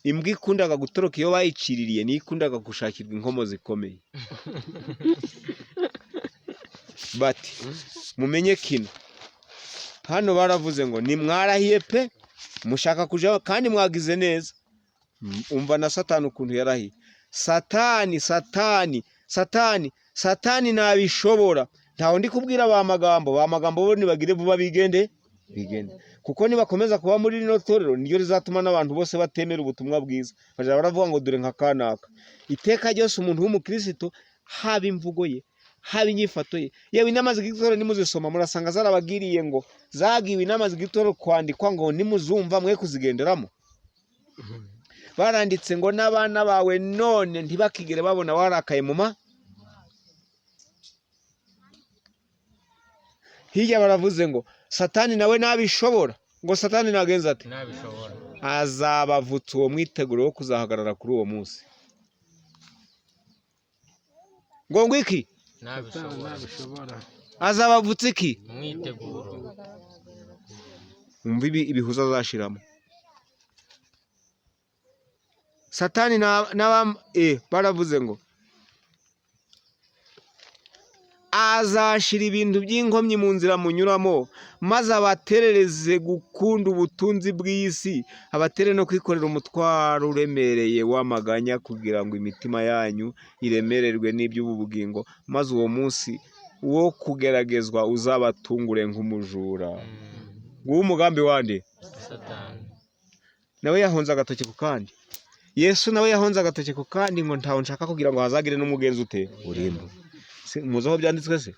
imbwa ikundaga gutoroka iyo bayiciririye nikundaga gushakirwa inkomo zikomeye bati mumenye kino hano baravuze ngo ni mwarahiye pe mushaka kuja kandi mwagize neza umva na Satani ukuntu yarahiye Satani nabishobora ntaho ndi kubwira ba magambo bo nibagire vuba bigende kuko nibakomeza kuba muri rino torero niyo rizatuma n'abantu bose batemera ubutumwa bwiza baje baravuga ngo dore nka kanaka iteka ryose umuntu w'umukristo haba imvugo ye haba inyifato ye yewe inama z'igitoro nimuzisoma murasanga zarabagiriye ngo zagiwe inama z'igitoro kwandikwa ngo nimuzumva mwe kuzigenderamo baranditse ngo n'abana bawe none ntibakigere babona warakaye muma hirya baravuze ngo Satani nawe nabishobora ngo Satani nagenza ati nabishobora azabavutsa uwo mwiteguro wo kuzahagarara kuri uwo munsi ngo ngwiki nabishobora azabavutsa iki umwiteguro umva ibihuza azashiramo Satani baravuze ngo azashira ibintu by'inkomyi mu nzira munyuramo maze abaterereze gukunda ubutunzi bw'isi abatere no kwikorera umutwaro uremereye w'amaganya kugira ngo imitima yanyu iremererwe n'iby'ubu bugingo maze uwo munsi wo kugeragezwa uzabatungure nk'umujura umugambi wande Satani nawe yahonze agatoke ku kandi Yesu nawe yahonze agatoke ku kandi ngo ntaho nshaka kugira ngo hazagire n'umugenzi ute urimbo muzaho byanditswe se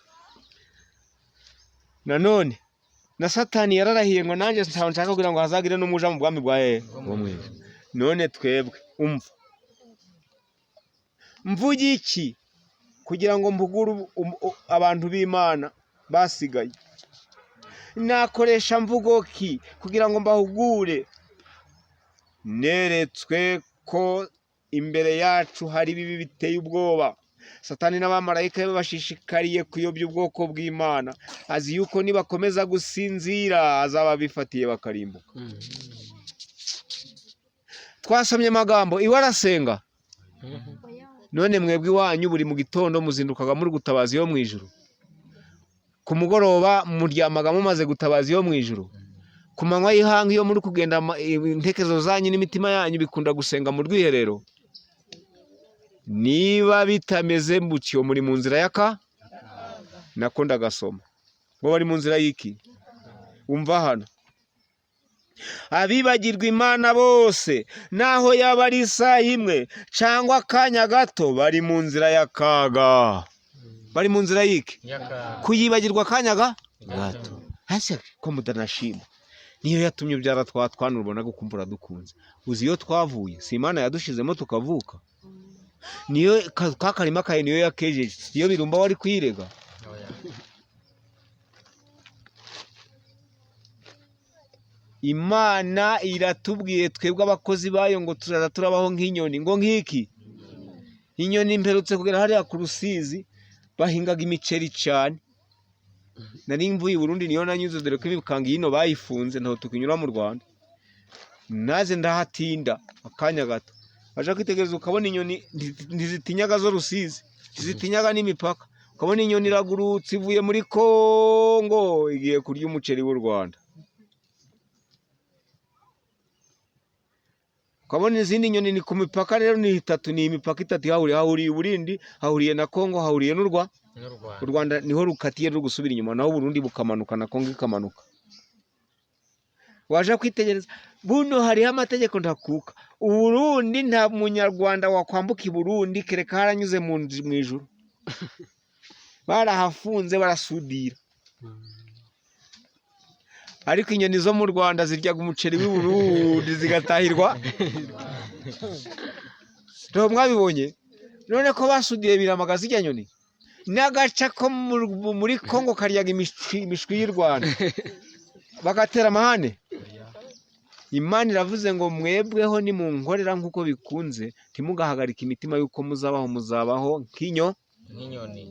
nanone na Satani yararahiye ngo nanjye ntaho nshaka kugira ngo hazagire n'umuja mu bwami bwa mwiza none twebwe umva mvuge iki kugira ngo mbugure abantu b'Imana basigaye nakoresha mvugo ki kugira ngo mbahugure neretswe ko imbere yacu hari bibi biteye ubwoba Satani n'abamarayika be bashishikariye kuyobya ubwoko bw'Imana azi yuko nibakomeza gusinzira azaba bifatiye bakarimbuka twasomye magambo iwe arasenga none mwebwe iwanyu buri mu gitondo muzindukaga muri gutabaza iyo mu ijuru ku mugoroba muryamaga mumaze gutabaza iyo mu ijuru ku manywa y'ihanga iyo muri kugenda intekerezo zanyu n'imitima yanyu bikunda gusenga mu rwiherero niba bitameze mutyo muri mu nzira yaka nakunda gasoma ngo bari mu nzira y'iki umva hano abibagirwa Imana bose naho yaba ari isaha imwe cyangwa akanya gato bari mu nzira y'akaga bari mu nzira y'iki kuyibagirwa akanya gato hasi ko mudanashima niyo yatumye ubyara twana urubona gukumbura dukunze uzi iyo twavuye si Imana yadushizemo tukavuka niyo kakarima kaye niyo yakejeje iyo birumba wari kwirega Imana iratubwiye twebwe abakozi bayo ngo turabaho nk'inyoni ngo nk'iki inyoni imperutse kugera hariya ku Rusizi bahingaga imiceri cyane nari mvuye i Burundi niyo nanyuze dore ko ibikanga ino bayifunze ntaho tukinyura mu Rwanda naze ndahatinda akanya gato aje kwitegereza ukabona inyoni ntizitinyaga zo Rusizi zitinyaga n'imipaka ukabona inyoni iragurutse ivuye muri Kongo igiye kurya umuceri w'u Rwanda ukabona izindi nyoni ni ku mipaka rero ni itatu ni imipaka itatu hahuriye Burundi hahuriye na Kongo hahuriye n'u Rwanda niho rukatiye rwo gusubira inyuma naho Burundi bukamanuka na Kongo ikamanuka waje kwitegereza buno hariho amategeko ndakuka Burundi nta munyarwanda wakwambuka i Burundi kereka haranyuze mu ijuru barahafunze barasudira ariko inyoni zo mu Rwanda ziryaga umuceri w'i Burundi zigatahirwa nto mwabibonye none ko basudiye biramaga zijya nyoni n'agaca ko muri Kongo karyaga imishwi y'u Rwanda bagatera amahane Imana iravuze ngo mwebweho ni mu nkorera nk'uko bikunze ntimugahagarika imitima y'uko muzabaho nk'inyoni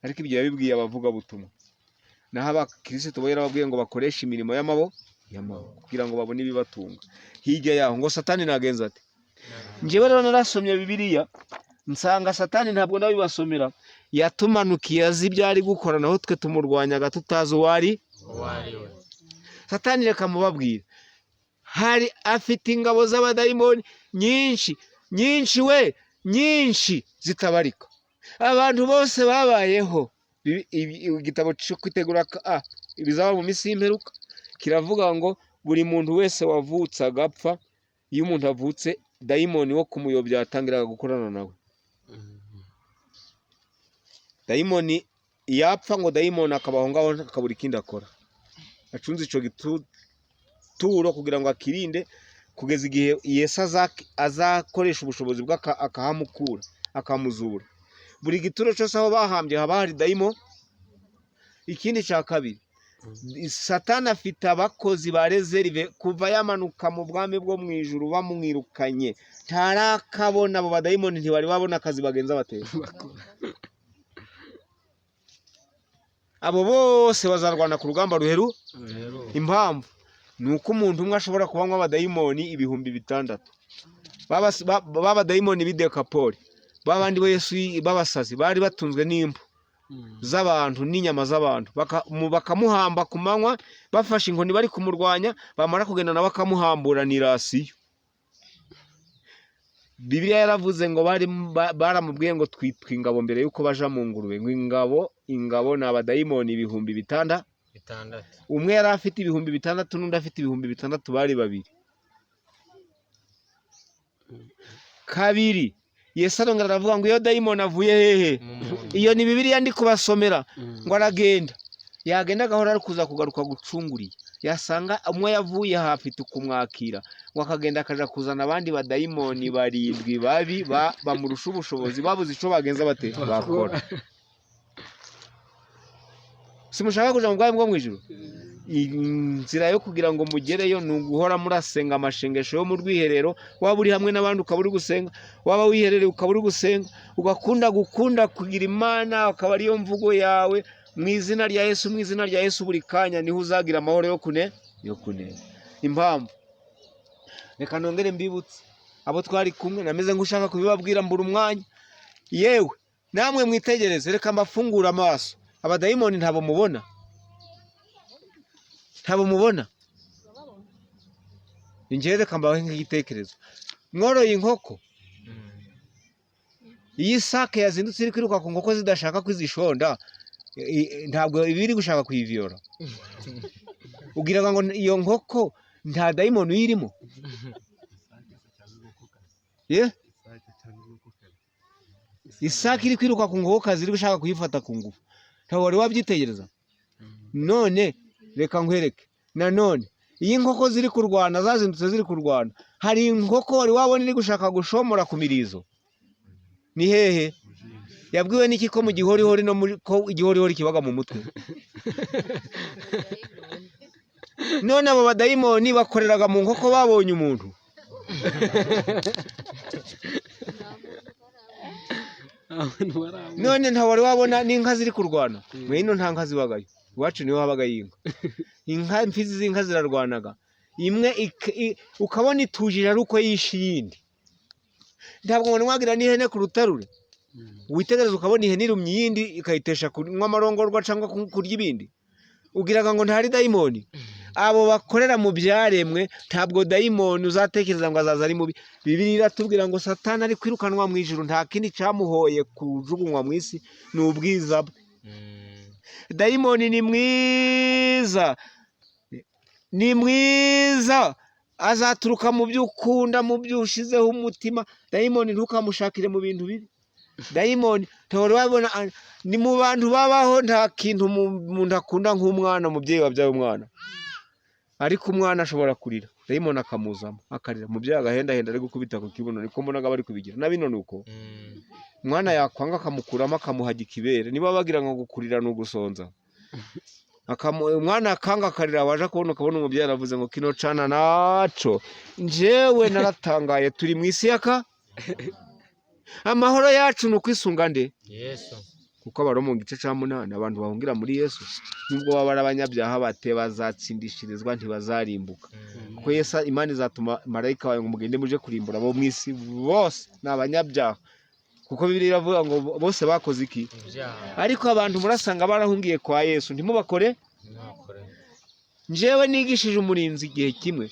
ariko ibyo yabibwiye abavuga butumwa naho abakristo bo yarababwiye ngo bakoreshe imirimo y'amaboko kugira ngo babone ibibatunga hirya yaho ngo Satani nagenza ati njyewe rero narasomye Bibiliya nsanga Satani ntabwo ndabibasomera yatumanukiye azi ibyo ari gukora naho twe tumurwanyaga tutazi uwari Satani reka mubabwira hari afite ingabo z'abadayimoni nyinshi zitabarika abantu bose babayeho igitabo cyo kwitegura ibizaba mu minsi y'imperuka kiravuga ngo buri muntu wese wavutse agapfa iyo umuntu avutse dayimoni wo kumuyobya yatangiraga gukorana nawe dayimoni yapfa ngo dayimoni akabaho ngaho akabura ikindi akora acunze ico gituro kugira ngo akirinde kugeza igihe Yesu azakoresha ubushobozi akahamukura akamuzura buri gituro cyose aho bahambye haba hari dayimo ikindi cya kabiri Satani afite abakozi ba rezerve kuva yamanuka mu bwami bwo mu ijuru bamwirukanye tarakabona abo badayimoni ntibari babona akazi bagenza bateye abo bose bazarwana ku rugamba ruheru impamvu nuko umuntu umwe ashobora kubanywa abadayimoni 600 b'abadayimoni b'idekapoli babandi bo Yesu babasazi bari batunzwe n'impu z'abantu n'inyama z'abantu bakamuhamba ku manywa bafashe inkoni bari kumurwanya bamara kugenda na bakamuhambura n'irasiyo Bibiliya yaravuze ngo baramubwiye ngo twitwe ingabo mbere yuko baja mu ngurube ngo ingabo ni abadayimoni 600 umwe yari afite 600 n'undi afite 600 bari babiri kabiri Yesu arongera aravuga ngo iyo dayimoni avuye hehe iyo ni Bibiliya ndi kubasomera ngo aragenda yagenda gahora ari kuza kugaruka gucunguriye yasanga umwe yavuye hafite kumwakira ngo akagenda akaja kuzana abandi badayimoni 7 babi bamurusha ubushobozi babuze ico bagenza bate bakora simushaka kuja mu bwami bwo mwijuru inzira yo kugira ngo mugereyo nuguhora murasenga amashengesho yo mu rwiherero waba uri hamwe n'abandi ukaba uri gusenga waba wiherereye ukaba uri gusenga ugakunda kugira Imana akaba ariyo mvugo yawe mu izina rya Yesu buri kanya niho uzagira amahoro yo kune impamvu reka nongere mbibutse abo twari kumwe nameze ngushaka kubibabwira mbura umwanya yewe namwe mwitegereze reka mbafungura amaso abadayimoni ntabo mubona injere reka mbahe nk'igitekerezo mworoye inkoko iyi sake yazindutse iri kwiruka ku nkoko zidashaka kwizishonda ntabwo ibiri gushaka kuyiviyora ugira ngo iyo nkoko nta dayimoni uyirimo isake iri kwiruka ku nkoko kazi iri gushaka kuyifata ku ngufu ntabwo wari wabyitegereza none reka nkwereke nanone iyi nkoko ziri kurwana zazindutse ziri kurwana hari inkoko wari wabona iri gushaka gushomora ku mirizo ni hehe yabwiwe n'iki ko mu gihorihori no ko igihorihori kibaga mu mutwe none abo badayimoni bakoreraga mu nkoko babonye umuntu none nta wari wabona n'inka ziri kurwana mwino nta nka zibagayo iwacu niho habaga inka imfizi z'inka zirarwanaga imwe ukabona itujije ari uko yishe iyindi ntabwo ngo mwagira n'ihene ku rutarure witegereza ukabona ihene irumye iyindi ikayitesha kunywa amarongorwa cyangwa kurya ibindi ugiraga ngo ntari dayimoni abo bakorera mu byaremwe ntabwo dayimoni uzatekereza ngo azaza ari mubi Bibiliya iratubwira ngo Satani ari kwirukanwa mu ijuru nta kindi cyamuhoye kujugunywa mu isi ni ubwiza bwe dayimoni ni mwiza azaturuka mu byo ukunda mu byo ushizeho umutima dayimoni ntukamushakire mu bintu bibi dayimoni ntore wabona ni mu bantu babaho nta kintu umuntu akunda nk'umwana umubyeyi wabyaye umwana ariko umwana ashobora kurira dayimoni akamuzamo akarira umubyeyi agahendahenda ari gukubita ku kibuno niko mbonaga bari kubigira na bino nuko umwana yakwanga akamukuramo akamuhagika ibere niba bagira ngo gukurira ni ugusonza umwana akanga akarira waje kubona ukabona umubyeyi aravuze ngo kino cana naco njyewe naratangaye turi mu isi yaka amahoro yacu ni ukwisunga nde Yesu kuko abaro mu gice cya 8 abantu bahungira muri Yesu nubwo baba ari abanyabyaha bate bazatsindishirizwa ntibazarimbuka kuko Yesu Imana izatuma marayika wayo ngo mugende muje kurimbura bo mu isi bose n'abanyabyaha kuko Bibiliya iravuga ngo bose bakoze iki ariko abantu murasanga barahungiye kwa Yesu ntimubakore njyewe nigishije umurinzi igihe kimwe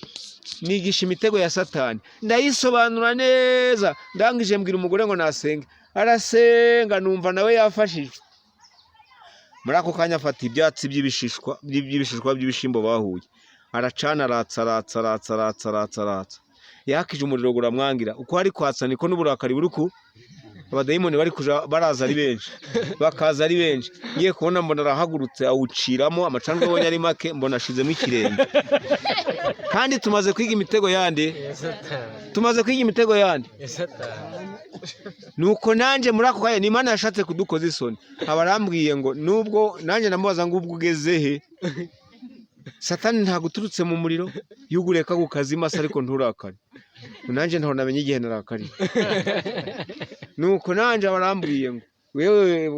nigisha imitego ya Satani ndayisobanura neza ndangije mbwira umugore ngo nasenge arasenga numva nawe yafashije muri ako kanya afata ibyatsi by'ibishishwa by'ibishimbo bahuye aracana aratsa yakije umuriro guramwangira uko ari kwatsa niko n'uburakari buruku abadayimoni bari kuja baraza ari benshi bakaza ari benshi ngiye kubona mbona arahagurutse awuciramo amacandwe abonye ari make mbona ashizemo ikirenge kandi tumaze kwiga imitego yande nuko nanje muri ako kanya n'Imana yashatse kudukoza isoni abarambwiye ngo nubwo nanje namubaza ngo ubwo ugeze he Satani ntaguturutse mu muriro yugureka gukazima ariko nturakare nanje ntaho namenye igihe narakari nuko nanje abarambwiye ngo wewe